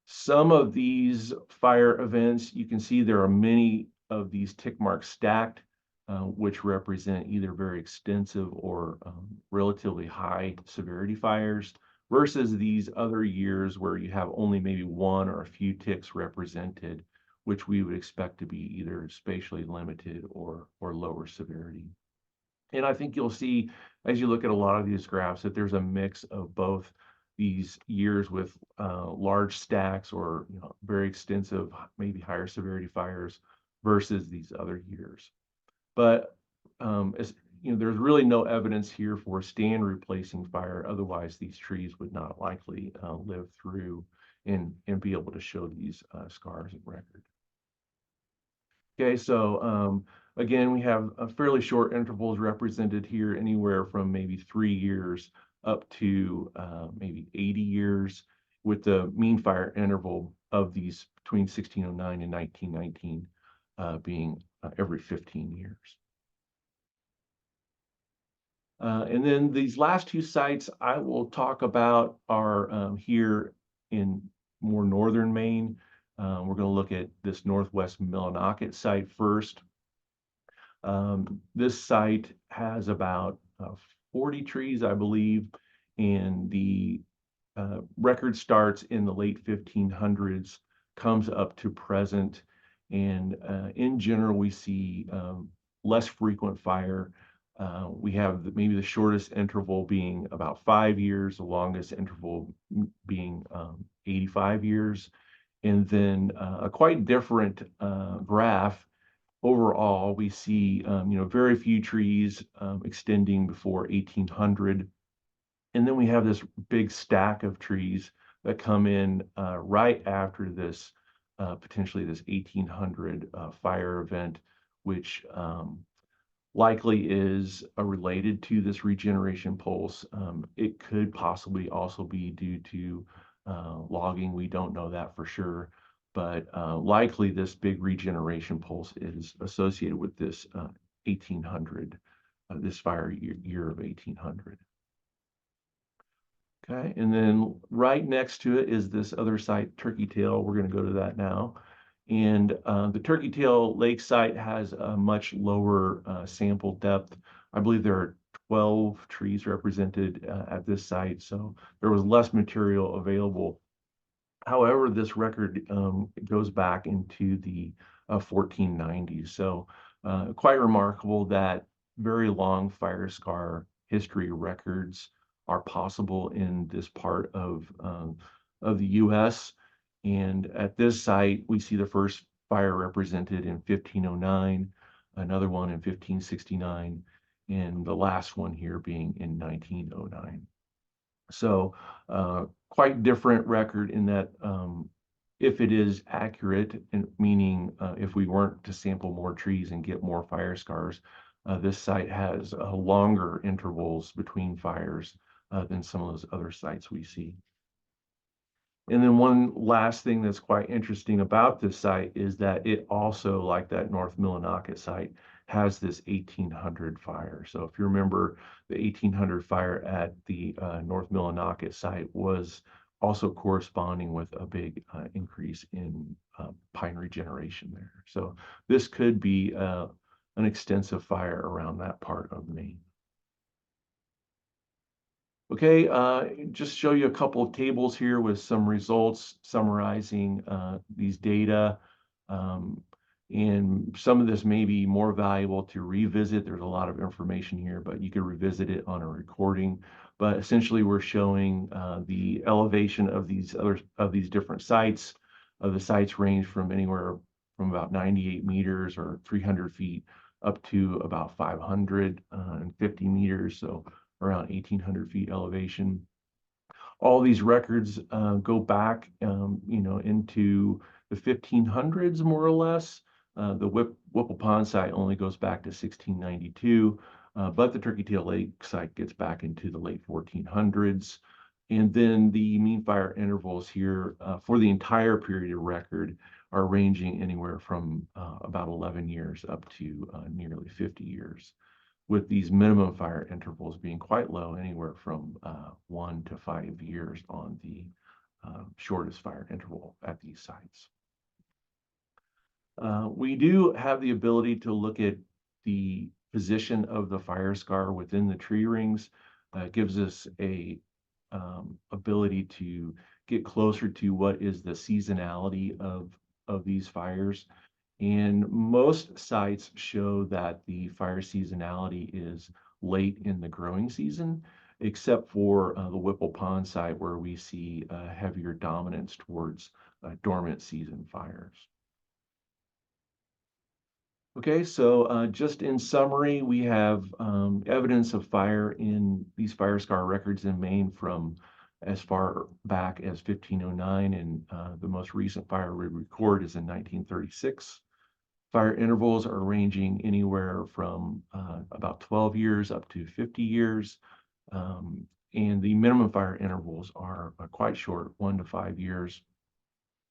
Some of these fire events, you can see there are many of these tick marks stacked, which represent either very extensive or relatively high severity fires, versus these other years where you have only maybe one or a few ticks represented, which we would expect to be either spatially limited or lower severity. And I think you'll see, as you look at a lot of these graphs, that there's a mix of both these years with large stacks or very extensive, maybe higher severity fires versus these other years. But there's really no evidence here for stand replacing fire. Otherwise, these trees would not likely live through and be able to show these scars and record. Okay, so again, we have a fairly short intervals represented here, anywhere from maybe 3 years up to maybe 80 years, with the mean fire interval of these between 1609 and 1919 being every 15 years. And then these last two sites I will talk about are here in more northern Maine. We're going to look at this northwest Millinocket site first. This site has about 40 trees, I believe, and the record starts in the late 1500s, comes up to present, and in general, we see less frequent fire. We have maybe the shortest interval being about 5 years, the longest interval being 85 years. And then a quite different graph. Overall, we see very few trees extending before 1800. And then we have this big stack of trees that come in right after this, potentially this 1800 fire event, which likely is related to this regeneration pulse. It could possibly also be due to logging. We don't know that for sure, but likely this big regeneration pulse is associated with this 1800, this fire year of 1800. Okay, and then right next to it is this other site, Turkey Tail. We're going to go to that now. And the Turkey Tail Lake site has a much lower sample depth. I believe there are 12 trees represented at this site, so there was less material available. However, this record goes back into the 1490s, so quite remarkable that very long fire scar history records are possible in this part of the U.S. And at this site, we see the first fire represented in 1509, another one in 1569, and the last one here being in 1909. So quite different record in that if it is accurate, meaning if we weren't to sample more trees and get more fire scars, this site has longer intervals between fires than some of those other sites we see. And then one last thing that's quite interesting about this site is that it also, like that North Millinocket site, has this 1800 fire. So if you remember, the 1800 fire at the North Millinocket site was also corresponding with a big increase in pine regeneration there. So this could be an extensive fire around that part of Maine. Okay, just show you a couple of tables here with some results summarizing these data. And some of this may be more valuable to revisit. There's a lot of information here, but you can revisit it on a recording. But essentially, we're showing the elevation of these different sites, The sites range from anywhere from about 98 meters or 300 feet up to about 550 meters, so around 1,800 feet elevation. All these records go back, into the 1500s, more or less. The Whipple Pond site only goes back to 1692, but the Turkey Tail Lake site gets back into the late 1400s. And then the mean fire intervals here for the entire period of record are ranging anywhere from about 11 years up to nearly 50 years, with these minimum fire intervals being quite low, anywhere from 1 to 5 years on the shortest fire interval at these sites. We do have the ability to look at the position of the fire scar within the tree rings. It gives us a ability to get closer to what is the seasonality of these fires. And most sites show that the fire seasonality is late in the growing season, except for the Whipple Pond site, where we see heavier dominance towards dormant season fires. Okay, so just in summary, we have evidence of fire in these fire scar records in Maine from as far back as 1509, and the most recent fire we record is in 1936. Fire intervals are ranging anywhere from about 12 years up to 50 years. And the minimum fire intervals are quite short, 1 to 5 years,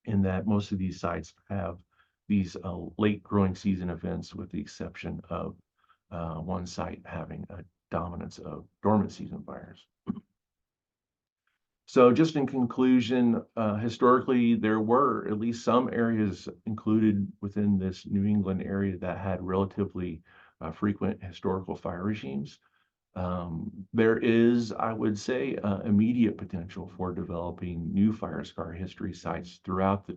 in that most of these sites have these late growing season events, with the exception of one site having a dominance of dormant season fires. So just in conclusion, historically, there were at least some areas included within this New England area that had relatively frequent historical fire regimes. There is, I would say, immediate potential for developing new fire scar history sites throughout the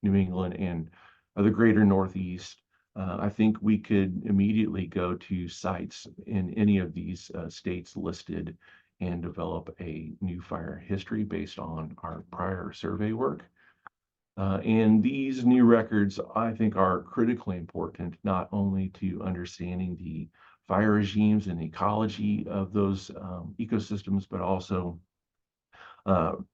New England and the greater Northeast. I think we could immediately go to sites in any of these states listed and develop a new fire history based on our prior survey work. And these new records, I think, are critically important, not only to understanding the fire regimes and ecology of those ecosystems, but also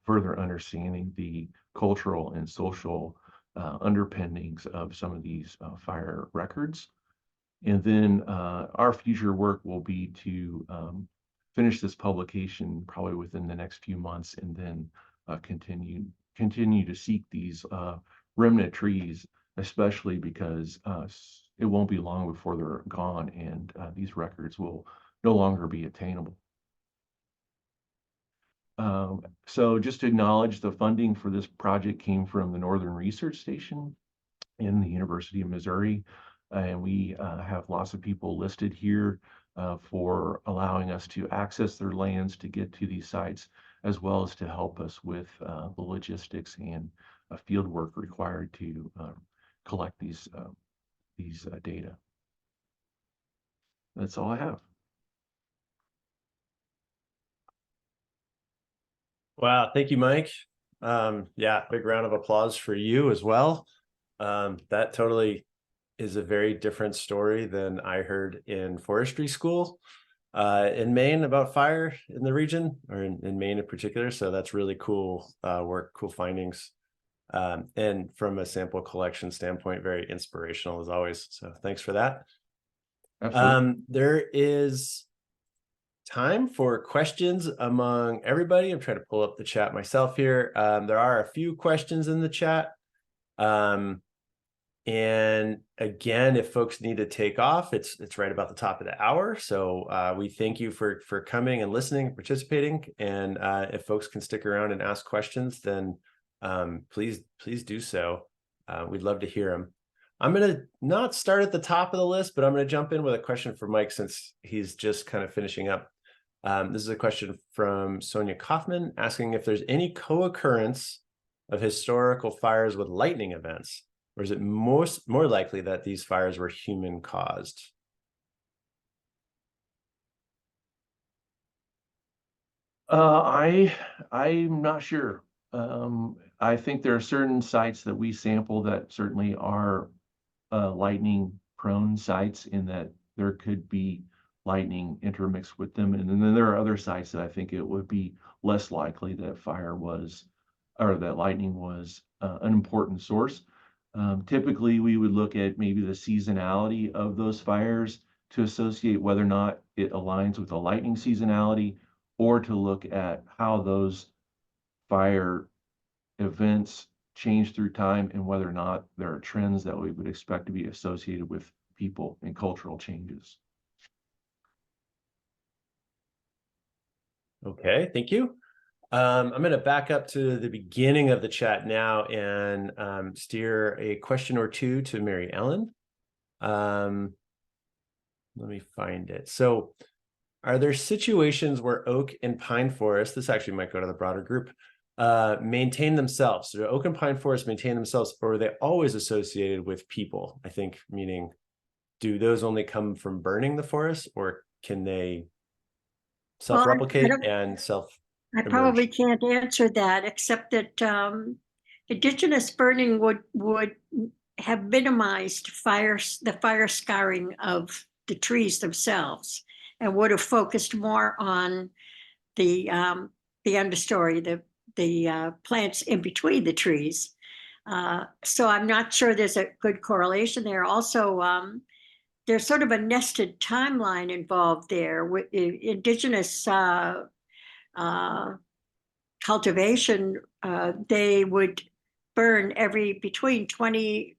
further understanding the cultural and social underpinnings of some of these fire records. And then our future work will be to finish this publication probably within the next few months, and then continue to seek these remnant trees, especially because it won't be long before they're gone, and these records will no longer be attainable. So just to acknowledge, the funding for this project came from the Northern Research Station in the University of Missouri. And we have lots of people listed here for allowing us to access their lands to get to these sites, as well as to help us with the logistics and field work required to collect these data. That's all I have. Wow, thank you, Mike. Yeah, big round of applause for you as well. That totally is a very different story than I heard in forestry school in Maine about fire in the region, or in Maine in particular. So that's really cool work, cool findings. And from a sample collection standpoint, very inspirational as always. So thanks for that. Absolutely. There is time for questions among everybody. I'm trying to pull up the chat myself here. There are a few questions in the chat. And again, if folks need to take off, it's right about the top of the hour. So we thank you for coming and listening, participating. And if folks can stick around and ask questions, then please do so. We'd love to hear them. I'm going to not start at the top of the list, but I'm going to jump in with a question for Mike, since he's just kind of finishing up. This is a question from Sonia Kaufman, asking if there's any co-occurrence of historical fires with lightning events, or is it more likely that these fires were human caused? I'm not sure. I think there are certain sites that we sample that certainly are lightning prone sites, in that there could be lightning intermixed with them. And then there are other sites that I think it would be less likely that fire was, or that lightning was an important source. Typically, we would look at maybe the seasonality of those fires to associate whether or not it aligns with the lightning seasonality, or to look at how those fire events change through time and whether or not there are trends that we would expect to be associated with people and cultural changes. Okay, thank you. I'm going to back up to the beginning of the chat now and steer a question or two to Mary Ellen. Let me find it. So, are there situations where oak and pine forest, this actually might go to the broader group, maintain themselves? So do oak and pine forests maintain themselves, or are they always associated with people? I think, meaning, do those only come from burning the forest, or can they self-replicate and I probably can't answer that, except that indigenous burning would have minimized the fire scarring of the trees themselves, and would have focused more on the understory, the plants in between the trees. So I'm not sure there's a good correlation there. Also, there's sort of a nested timeline involved there with indigenous cultivation. They would burn between 20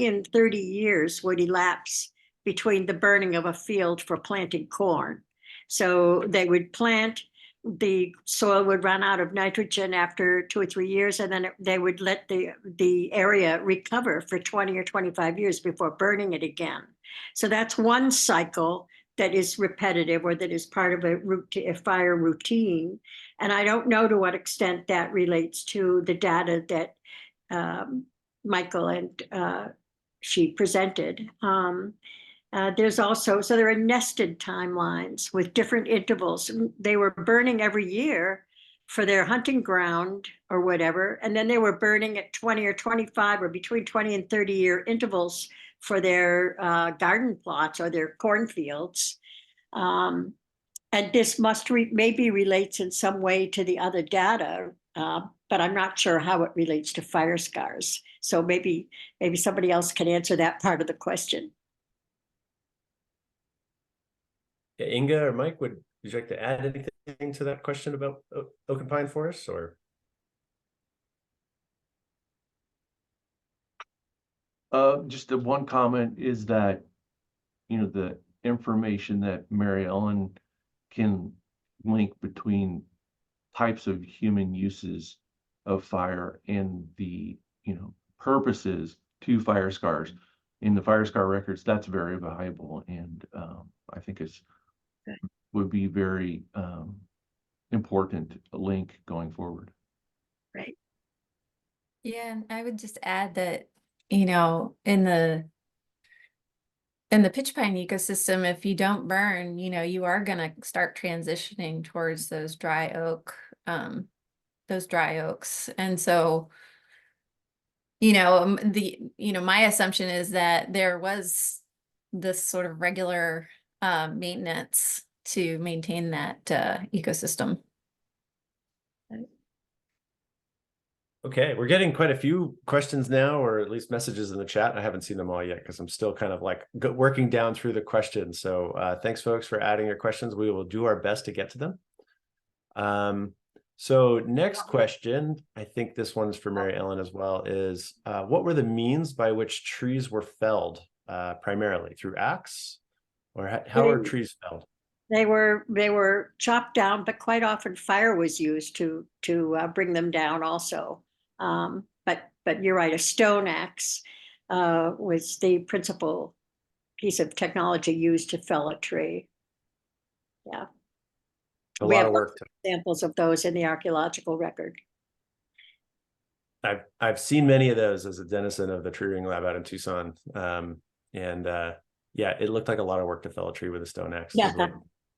and 30 years would elapse between the burning of a field for planting corn. So they would plant, the soil would run out of nitrogen after 2 or 3 years, and then they would let the area recover for 20 or 25 years before burning it again. So that's one cycle that is repetitive, or that is part of a fire routine. And I don't know to what extent that relates to the data that Michael and she presented. There's also, so there are nested timelines with different intervals. They were burning every year for their hunting ground or whatever, and then they were burning at 20 or 25 or between 20 and 30-year intervals for their garden plots or their cornfields. And this maybe relates in some way to the other data, but I'm not sure how it relates to fire scars. So maybe somebody else can answer that part of the question. Yeah, Inga or Mike, would you like to add anything to that question about oak and pine forests, or? Just one comment is that, the information that Mary Ellen can link between types of human uses of fire and the, purposes to fire scars in the fire scar records, that's very valuable. And I think would be very important link going forward. Right. Yeah, and I would just add that, in the pitch pine ecosystem, if you don't burn, you are going to start transitioning towards those dry oaks. And so, my assumption is that there was this sort of regular maintenance to maintain that ecosystem. Okay, we're getting quite a few questions now, or at least messages in the chat. I haven't seen them all yet because I'm still kind of like working down through the questions. So thanks, folks, for adding your questions. We will do our best to get to them. So next question, I think this one's for Mary Ellen as well, is what were the means by which trees were felled, primarily through axe, or how are trees felled? They were chopped down, but quite often fire was used to bring them down also. But you're right, a stone axe was the principal piece of technology used to fell a tree. Yeah. We have examples of those in the archaeological record. I've seen many of those as a denizen of the tree ring lab out in Tucson. Yeah, it looked like a lot of work to fell a tree with a stone axe, like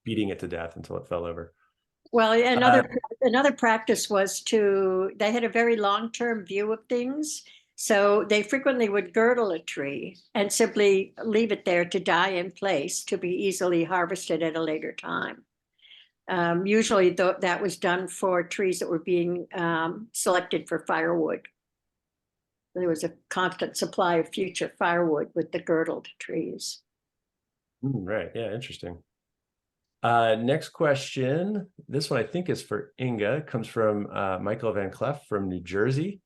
beating it to death until it fell over. Well, another practice was they had a very long-term view of things. So they frequently would girdle a tree and simply leave it there to die in place to be easily harvested at a later time. Usually that was done for trees that were being selected for firewood. There was a constant supply of future firewood with the girdled trees. Right. Yeah. Interesting. Next question. This one I think is for Inga. It comes from Michael Van Cleef from New Jersey.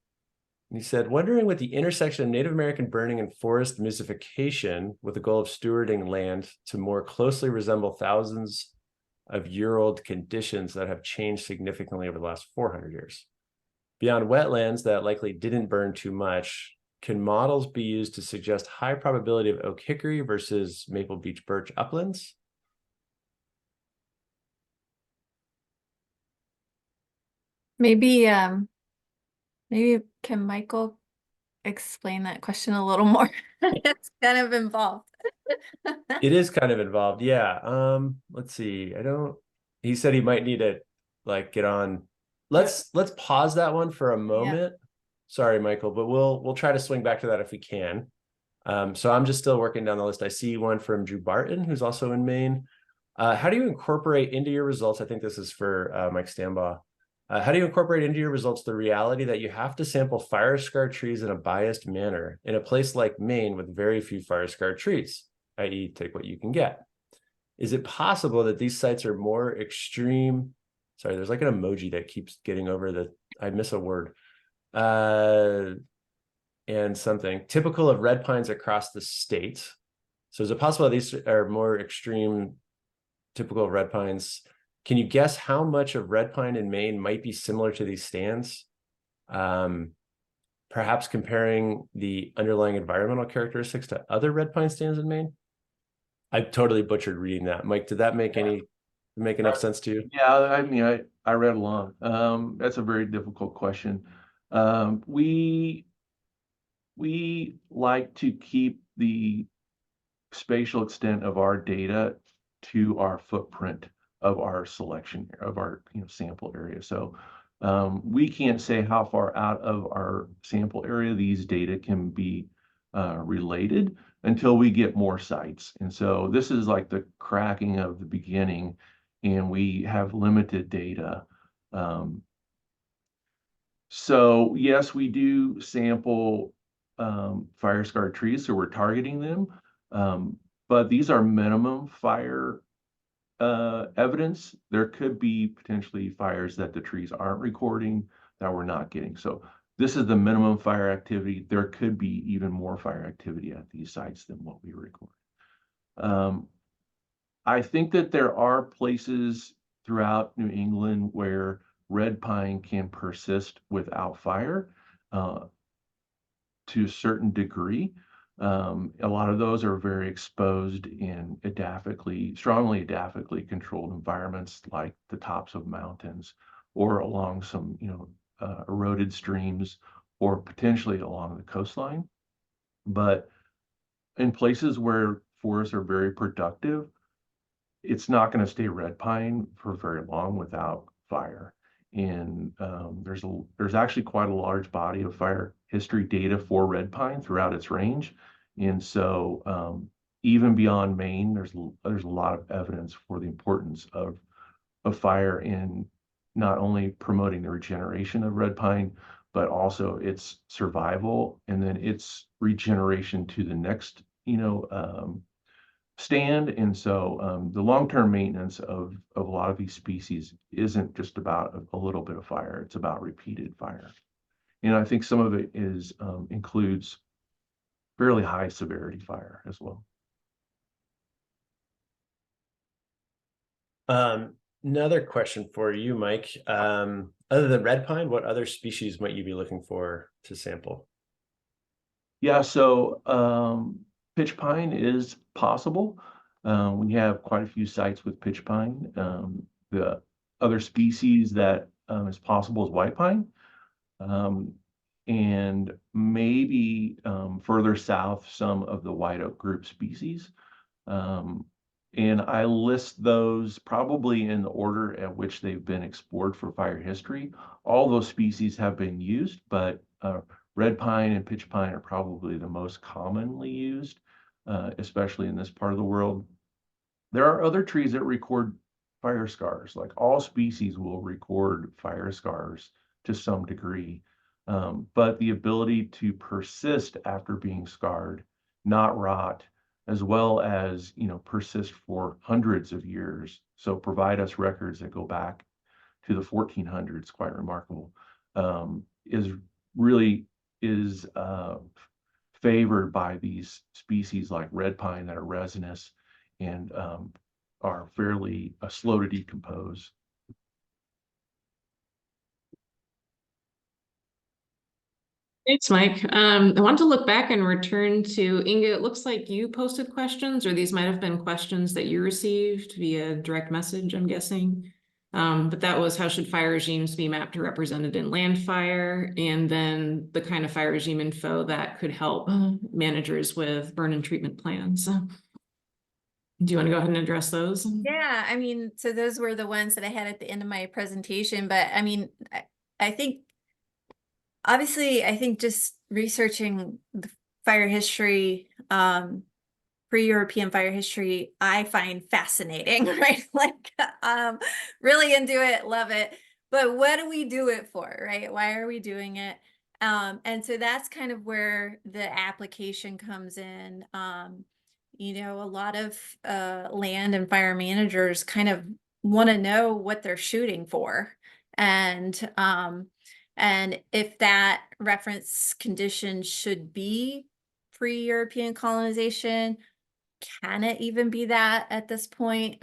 And he said, wondering what the intersection of Native American burning and forest emulsification with the goal of stewarding land to more closely resemble thousands of year-old conditions that have changed significantly over the last 400 years. Beyond wetlands that likely didn't burn too much, can models be used to suggest high probability of oak hickory versus maple beech birch uplands? Maybe can Michael explain that question a little more? It's kind of involved. It is kind of involved. Yeah. Let's see. He said he might need to like get on. Let's pause that one for a moment. Sorry, Michael, but we'll try to swing back to that if we can. So I'm just still working down the list. I see one from Drew Barton, who's also in Maine. How do you incorporate into your results? I think this is for Mike Stambaugh. How do you incorporate into your results the reality that you have to sample fire-scarred trees in a biased manner in a place like Maine with very few fire-scarred trees, i.e. take what you can get? Is it possible that these sites are more extreme? Sorry, there's like an emoji that keeps getting over the, I miss a word. And something typical of red pines across the state. So is it possible that these are more extreme, typical of red pines? Can you guess how much of red pine in Maine might be similar to these stands? Perhaps comparing the underlying environmental characteristics to other red pine stands in Maine? I totally butchered reading that. Mike, did that make enough sense to you? Yeah, I mean, I read along. That's a very difficult question. We like to keep the spatial extent of our data to our footprint of our selection of our sample area. So we can't say how far out of our sample area these data can be related until we get more sites. And so this is like the cracking of the beginning, and we have limited data. So yes, we do sample fire-scarred trees, so we're targeting them. But these are minimum fire evidence. There could be potentially fires that the trees aren't recording that we're not getting. So this is the minimum fire activity. There could be even more fire activity at these sites than what we record. I think that there are places throughout New England where red pine can persist without fire to a certain degree. A lot of those are very exposed in strongly edaphically controlled environments like the tops of mountains or along some, eroded streams or potentially along the coastline. But in places where forests are very productive, it's not going to stay red pine for very long without fire. And there's actually quite a large body of fire history data for red pine throughout its range. And so even beyond Maine, there's a lot of evidence for the importance of fire in not only promoting the regeneration of red pine, but also its survival and then its regeneration to the next, stand. And so the long-term maintenance of a lot of these species isn't just about a little bit of fire, it's about repeated fire. And I think some of it includes fairly high severity fire as well. Another question for you, Mike. Other than red pine, what other species might you be looking for to sample? Yeah, so pitch pine is possible. We have quite a few sites with pitch pine. The other species that is possible is white pine. And maybe further south, some of the white oak group species. And I list those probably in the order at which they've been explored for fire history. All those species have been used, but red pine and pitch pine are probably the most commonly used, especially in this part of the world. There are other trees that record fire scars, like all species will record fire scars to some degree. But the ability to persist after being scarred, not rot, as well as, persist for hundreds of years. So provide us records that go back to the 1400s, quite remarkable, is really is favored by these species like red pine that are resinous and are fairly slow to decompose. Thanks, Mike. I want to look back and return to Inga. It looks like you posted questions, or these might have been questions that you received via direct message, I'm guessing. But that was, how should fire regimes be mapped or represented in land fire? And then the kind of fire regime info that could help managers with burn and treatment plans. Do you want to go ahead and address those? Yeah, I mean, so those were the ones that I had at the end of my presentation, but I mean, I think, obviously, I think just researching the fire history, pre-European fire history, I find fascinating, right? Like, really into it, love it. But what do we do it for, right? Why are we doing it? And so that's kind of where the application comes in. A lot of land and fire managers kind of want to know what they're shooting for. And if that reference condition should be pre-European colonization, can it even be that at this point?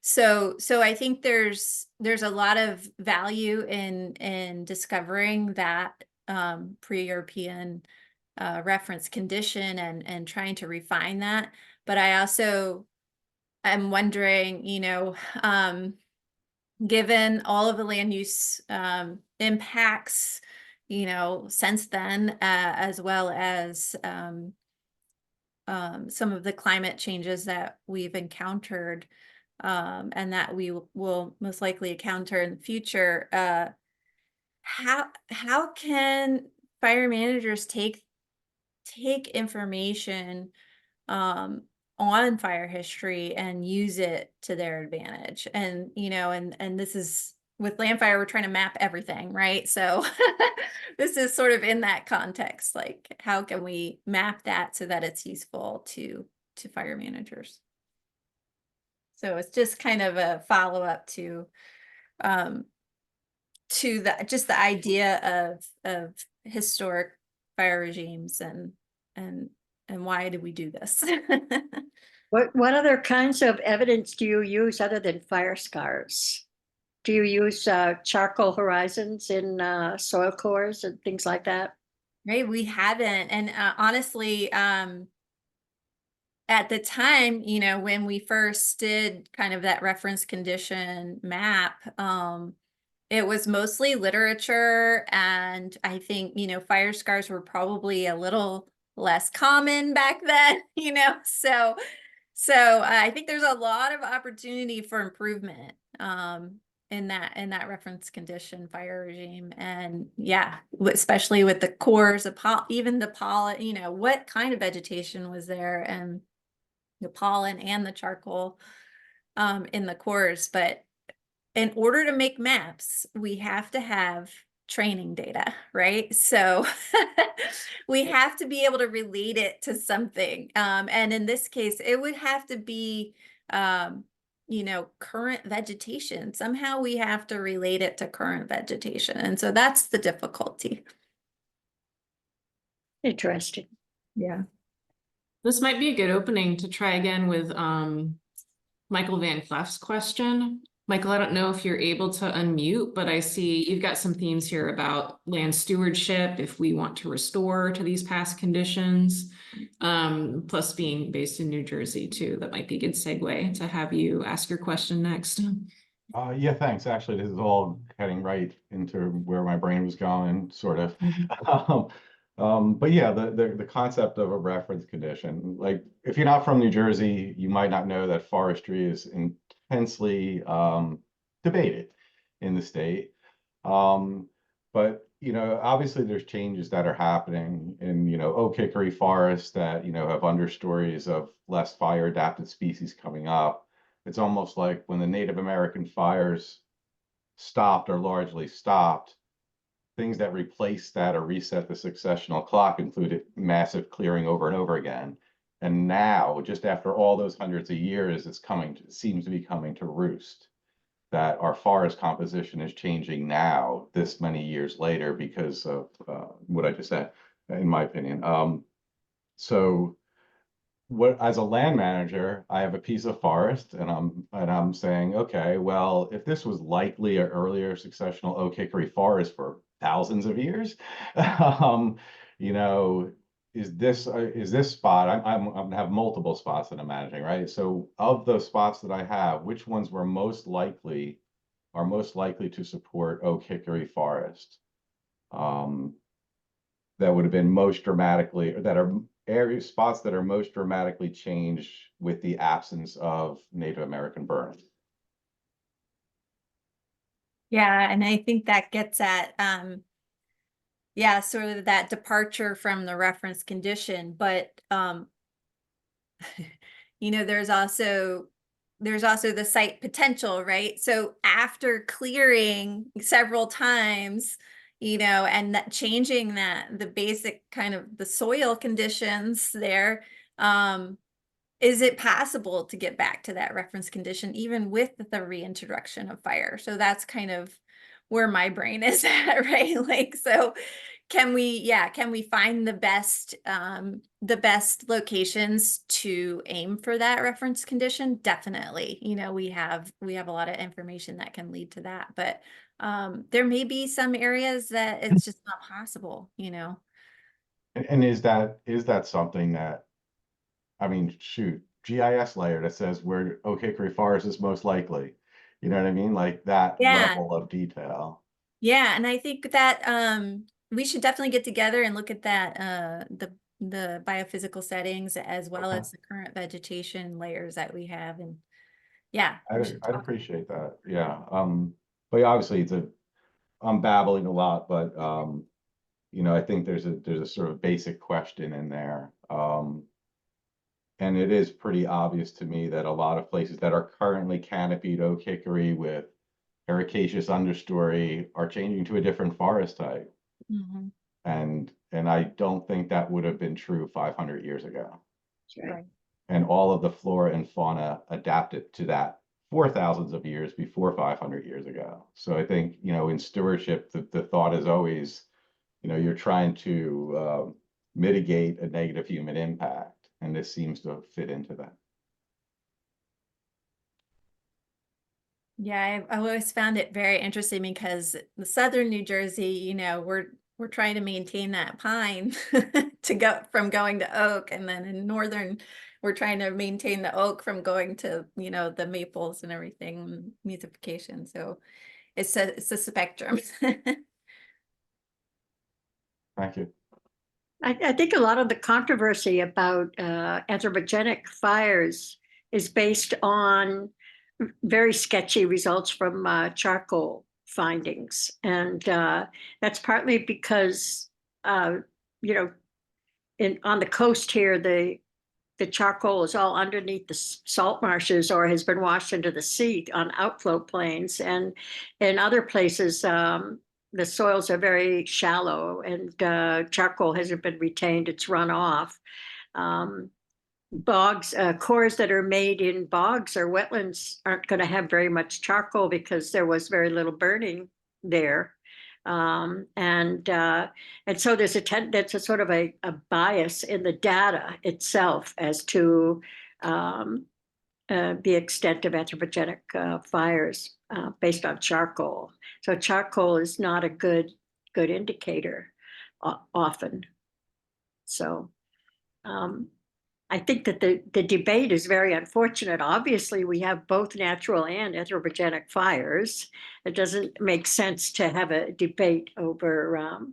So I think there's a lot of value in discovering that pre-European reference condition and trying to refine that. But I also am wondering, given all of the land use impacts, since then, as well as some of the climate changes that we've encountered, and that we will most likely encounter in the future, how can fire managers take information on fire history and use it to their advantage? And and this is, with land fire, we're trying to map everything, right? So this is sort of in that context, like, how can we map that so that it's useful to fire managers? So it's just kind of a follow-up to the idea of historic fire regimes and why do we do this? What other kinds of evidence do you use other than fire scars? Do you use charcoal horizons in soil cores and things like that? Right, we haven't. And honestly, at the time, when we first did kind of that reference condition map, it was mostly literature. And I think, fire scars were probably a little less common back then, so I think there's a lot of opportunity for improvement in that reference condition fire regime. And yeah, especially with the cores, even the pollen, what kind of vegetation was there, and the pollen and the charcoal in the cores. But in order to make maps, we have to have training data, right? So we have to be able to relate it to something. And in this case, it would have to be, current vegetation. Somehow we have to relate it to current vegetation. And so that's the difficulty. Interesting. Yeah. This might be a good opening to try again with Michael Van Clef's question. Michael, I don't know if you're able to unmute, but I see you've got some themes here about land stewardship, if we want to restore to these past conditions, plus being based in New Jersey too. That might be a good segue to have you ask your question next. Yeah, thanks. Actually, this is all heading right into where my brain was going, sort of. But yeah, the concept of a reference condition, like if you're not from New Jersey, you might not know that forestry is intensely debated in the state. But obviously there's changes that are happening in oak hickory forests that have understories of less fire adapted species coming up. It's almost like when the Native American fires stopped or largely stopped, things that replaced that or reset the successional clock included massive clearing over and over again. And now, just after all those hundreds of years, it seems to be coming to roost that our forest composition is changing now, this many years later, because of what I just said, in my opinion. So as a land manager, I have a piece of forest and I'm saying, okay, well, if this was likely an earlier successional oak hickory forest for thousands of years, um, you know, is this spot, I'm gonna have multiple spots that I'm managing, right? So of those spots that I have, which ones are most likely to support oak hickory forest? That would have been most dramatically, or that are spots that are most dramatically changed with the absence of Native American burn. Yeah, and I think that gets at yeah, sort of that departure from the reference condition, but there's also the site potential, right? So after clearing several times, and that changing the basic kind of the soil conditions there, is it possible to get back to that reference condition even with the reintroduction of fire? So that's kind of where my brain is at, right? Like, so can we find the best locations to aim for that reference condition? Definitely. We have a lot of information that can lead to that, but there may be some areas that it's just not possible. And is that something that, I mean, shoot, GIS layer that says where oak hickory forest is most likely, you know what I mean? Like that Yeah. level of detail. Yeah, and I think that we should definitely get together and look at that the biophysical settings as well Okay. as the current vegetation layers that we have, and yeah, we should I'd talk. appreciate that. Yeah. But obviously I'm babbling a lot, but I think there's a sort of basic question in there. And it is pretty obvious to me that a lot of places that are currently canopied oak hickory with ericaceous understory are changing to a different forest type. Mhm. And I don't think that would have been true 500 years ago. Right. And all of the flora and fauna adapted to that for thousands of years before 500 years ago. So I think, in stewardship, the thought is always, you're trying to mitigate a negative human impact. And this seems to fit into that. Yeah, I've always found it very interesting because the southern New Jersey, we're trying to maintain that pine to go from going to oak, and then in northern, we're trying to maintain the oak from going to, the maples and everything, musification. So it's a spectrum. Thank you. I think a lot of the controversy about anthropogenic fires is based on very sketchy results from charcoal findings. And that's partly because, on the coast here, the charcoal is all underneath the salt marshes or has been washed into the sea on outflow plains. And in other places, the soils are very shallow and charcoal hasn't been retained, it's run off. Bogs, cores that are made in bogs or wetlands aren't going to have very much charcoal because there was very little burning there. And so there's that's a sort of a bias in the data itself as to the extent of anthropogenic fires based on charcoal. So charcoal is not a good indicator often. So I think that the debate is very unfortunate. Obviously, we have both natural and anthropogenic fires. It doesn't make sense to have a debate over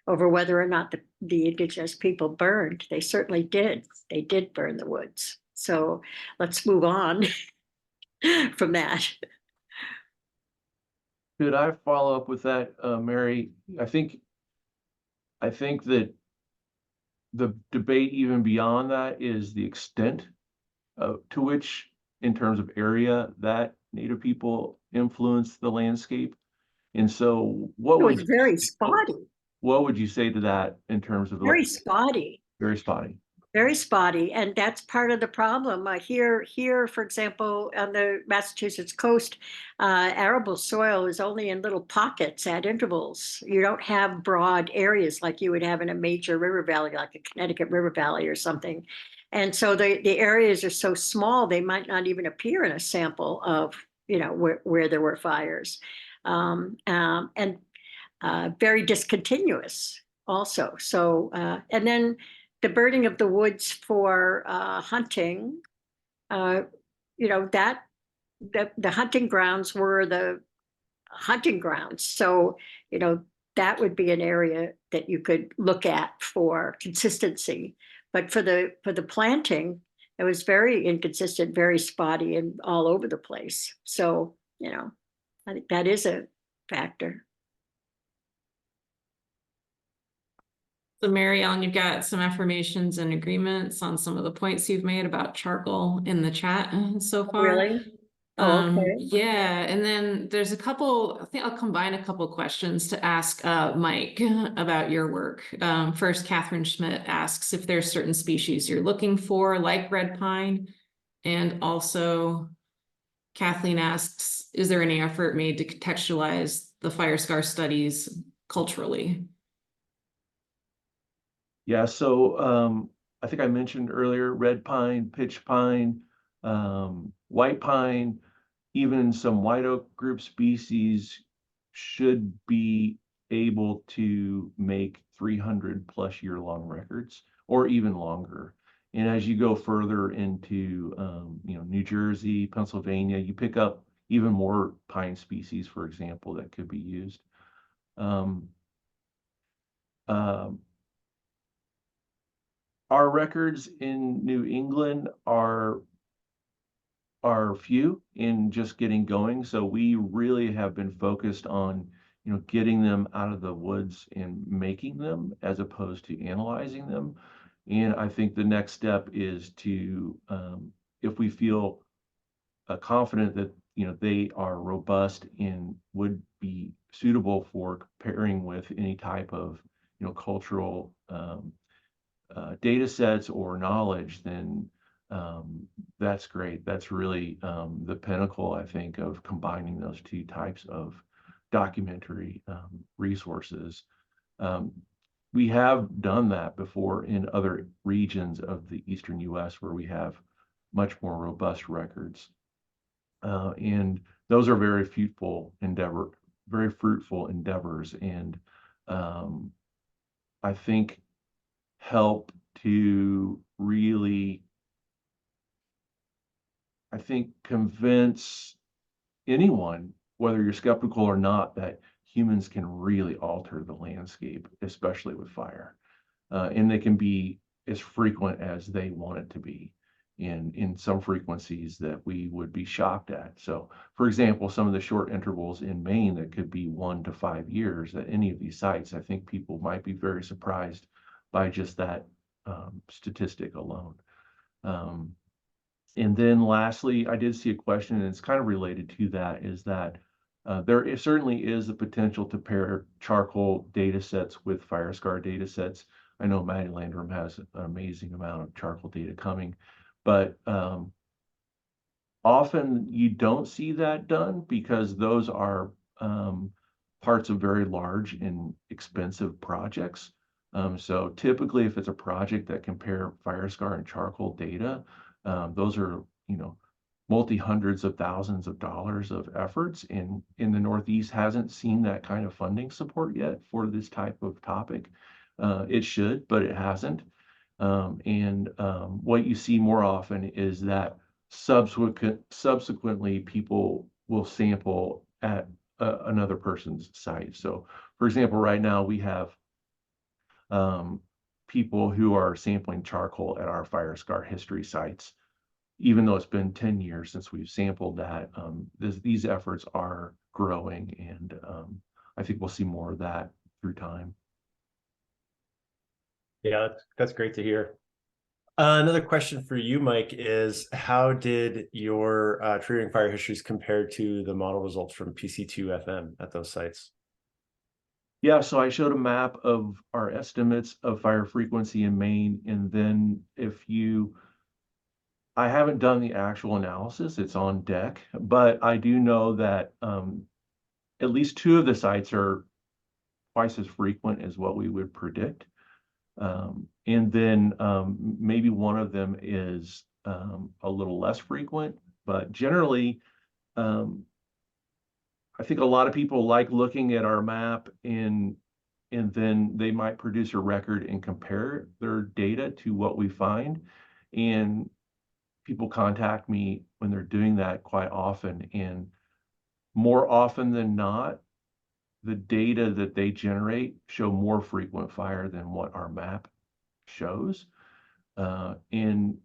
over whether or not the indigenous people burned. They certainly did. They did burn the woods. So let's move on from that. Could I follow up with that, Mary? I think that the debate even beyond that is the extent to which, in terms of area, that Native people influence the landscape. And so It was very spotty, what would you say to that in terms of very spotty. very spotty? Very spotty, and that's part of the problem. Here, for example, on the Massachusetts coast, arable soil is only in little pockets at intervals. You don't have broad areas like you would have in a major river valley, like a Connecticut River Valley or something. And so the areas are so small, they might not even appear in a sample of, where there were fires. And very discontinuous also. So, and then the burning of the woods for hunting, that the hunting grounds were the hunting grounds. So, that would be an area that you could look at for consistency. But for the planting, it was very inconsistent, very spotty, and all over the place. So, I think that is a factor. So Mary Ellen, you've got some affirmations and agreements on some of the points you've made about charcoal in the chat so far. Really? Oh, okay. Yeah, and then there's a couple, I think I'll combine a couple questions to ask Mike about your work. First, Catherine Schmidt asks if there's certain species you're looking for, like red pine. And also Kathleen asks, is there any effort made to contextualize the fire scar studies culturally? Yeah, so I think I mentioned earlier, red pine, pitch pine, white pine, even some white oak group species should be able to make 300+ year-long records, or even longer. And as you go further into New Jersey, Pennsylvania, you pick up even more pine species, for example, that could be used. Our records in New England are few in just getting going. So we really have been focused on, getting them out of the woods and making them as opposed to analyzing them. And I think the next step is to, if we feel confident that, they are robust and would be suitable for comparing with any type of, cultural data sets or knowledge, then that's great. That's really the pinnacle, I think, of combining those two types of documentary resources. We have done that before in other regions of the Eastern US where we have much more robust records. And those are very fruitful endeavors, and I think help to really, convince anyone, whether you're skeptical or not, that humans can really alter the landscape, especially with fire. And they can be as frequent as they want it to be in some frequencies that we would be shocked at. So, for example, some of the short intervals in Maine that could be 1 to 5 years at any of these sites, I think people might be very surprised by just that statistic alone. And then lastly, I did see a question, and it's kind of related to that, is that there certainly is the potential to pair charcoal data sets with fire scar data sets. I know Maddie Landrum has an amazing amount of charcoal data coming, but often you don't see that done because those are parts of very large and expensive projects. So typically, if it's a project that can pair fire scar and charcoal data, those are, multi-hundreds of thousands of dollars of efforts, and in the Northeast hasn't seen that kind of funding support yet for this type of topic. It should, but it hasn't. And what you see more often is that subsequently people will sample at another person's site. So, for example, right now we have people who are sampling charcoal at our fire scar history sites. Even though it's been 10 years since we've sampled that, these efforts are growing, and I think we'll see more of that through time. Yeah, that's great to hear. Another question for you, Mike, is how did your triggering fire histories compare to the model results from PC2FM at those sites? Yeah, so I showed a map of our estimates of fire frequency in Maine, and then I haven't done the actual analysis, it's on deck, but I do know that at least 2 of the sites are twice as frequent as what we would predict. And then maybe one of them is a little less frequent, but generally, I think a lot of people like looking at our map and then they might produce a record and compare their data to what we find. And people contact me when they're doing that quite often, and more often than not, the data that they generate show more frequent fire than what our map shows. And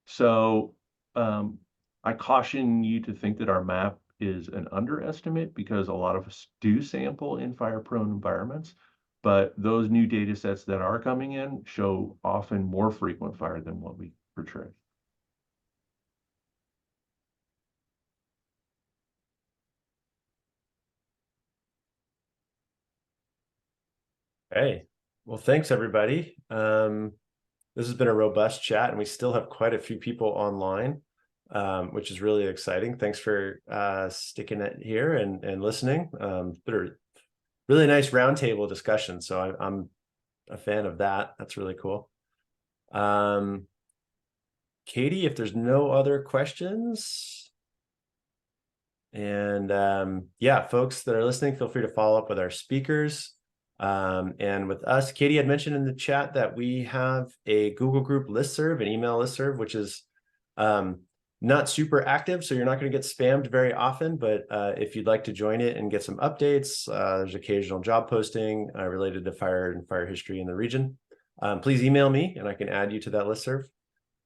so I caution you to think that our map is an underestimate, because a lot of us do sample in fire-prone environments, but those new data sets that are coming in show often more frequent fire than what we portray. Hey, well, thanks everybody. This has been a robust chat, and we still have quite a few people online, which is really exciting. Thanks for sticking it here and listening. They're really nice roundtable discussion, so I'm a fan of that. That's really cool. Katie, if there's no other questions, and yeah, folks that are listening, feel free to follow up with our speakers. And with us, Katie had mentioned in the chat that we have a Google group listserv, an email listserv, which is not super active, so you're not going to get spammed very often, but if you'd like to join it and get some updates, there's occasional job posting related to fire and fire history in the region. Please email me and I can add you to that listserv.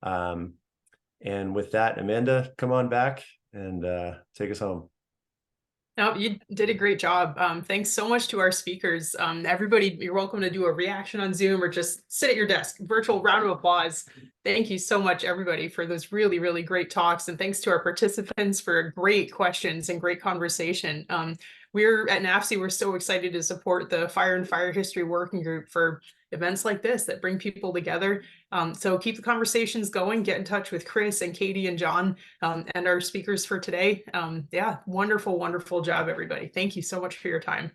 And with that, Amanda, come on back and take us home. No, you did a great job. Thanks so much to our speakers. Everybody, you're welcome to do a reaction on Zoom or just sit at your desk. Virtual round of applause. Thank you so much, everybody, for those really, really great talks. And thanks to our participants for great questions and great conversation. We're at NAFSE, we're so excited to support the Fire and Fire History Working Group for events like this that bring people together. So keep the conversations going, get in touch with Chris and Katie and John and our speakers for today. Yeah, wonderful, wonderful job, everybody. Thank you so much for your time.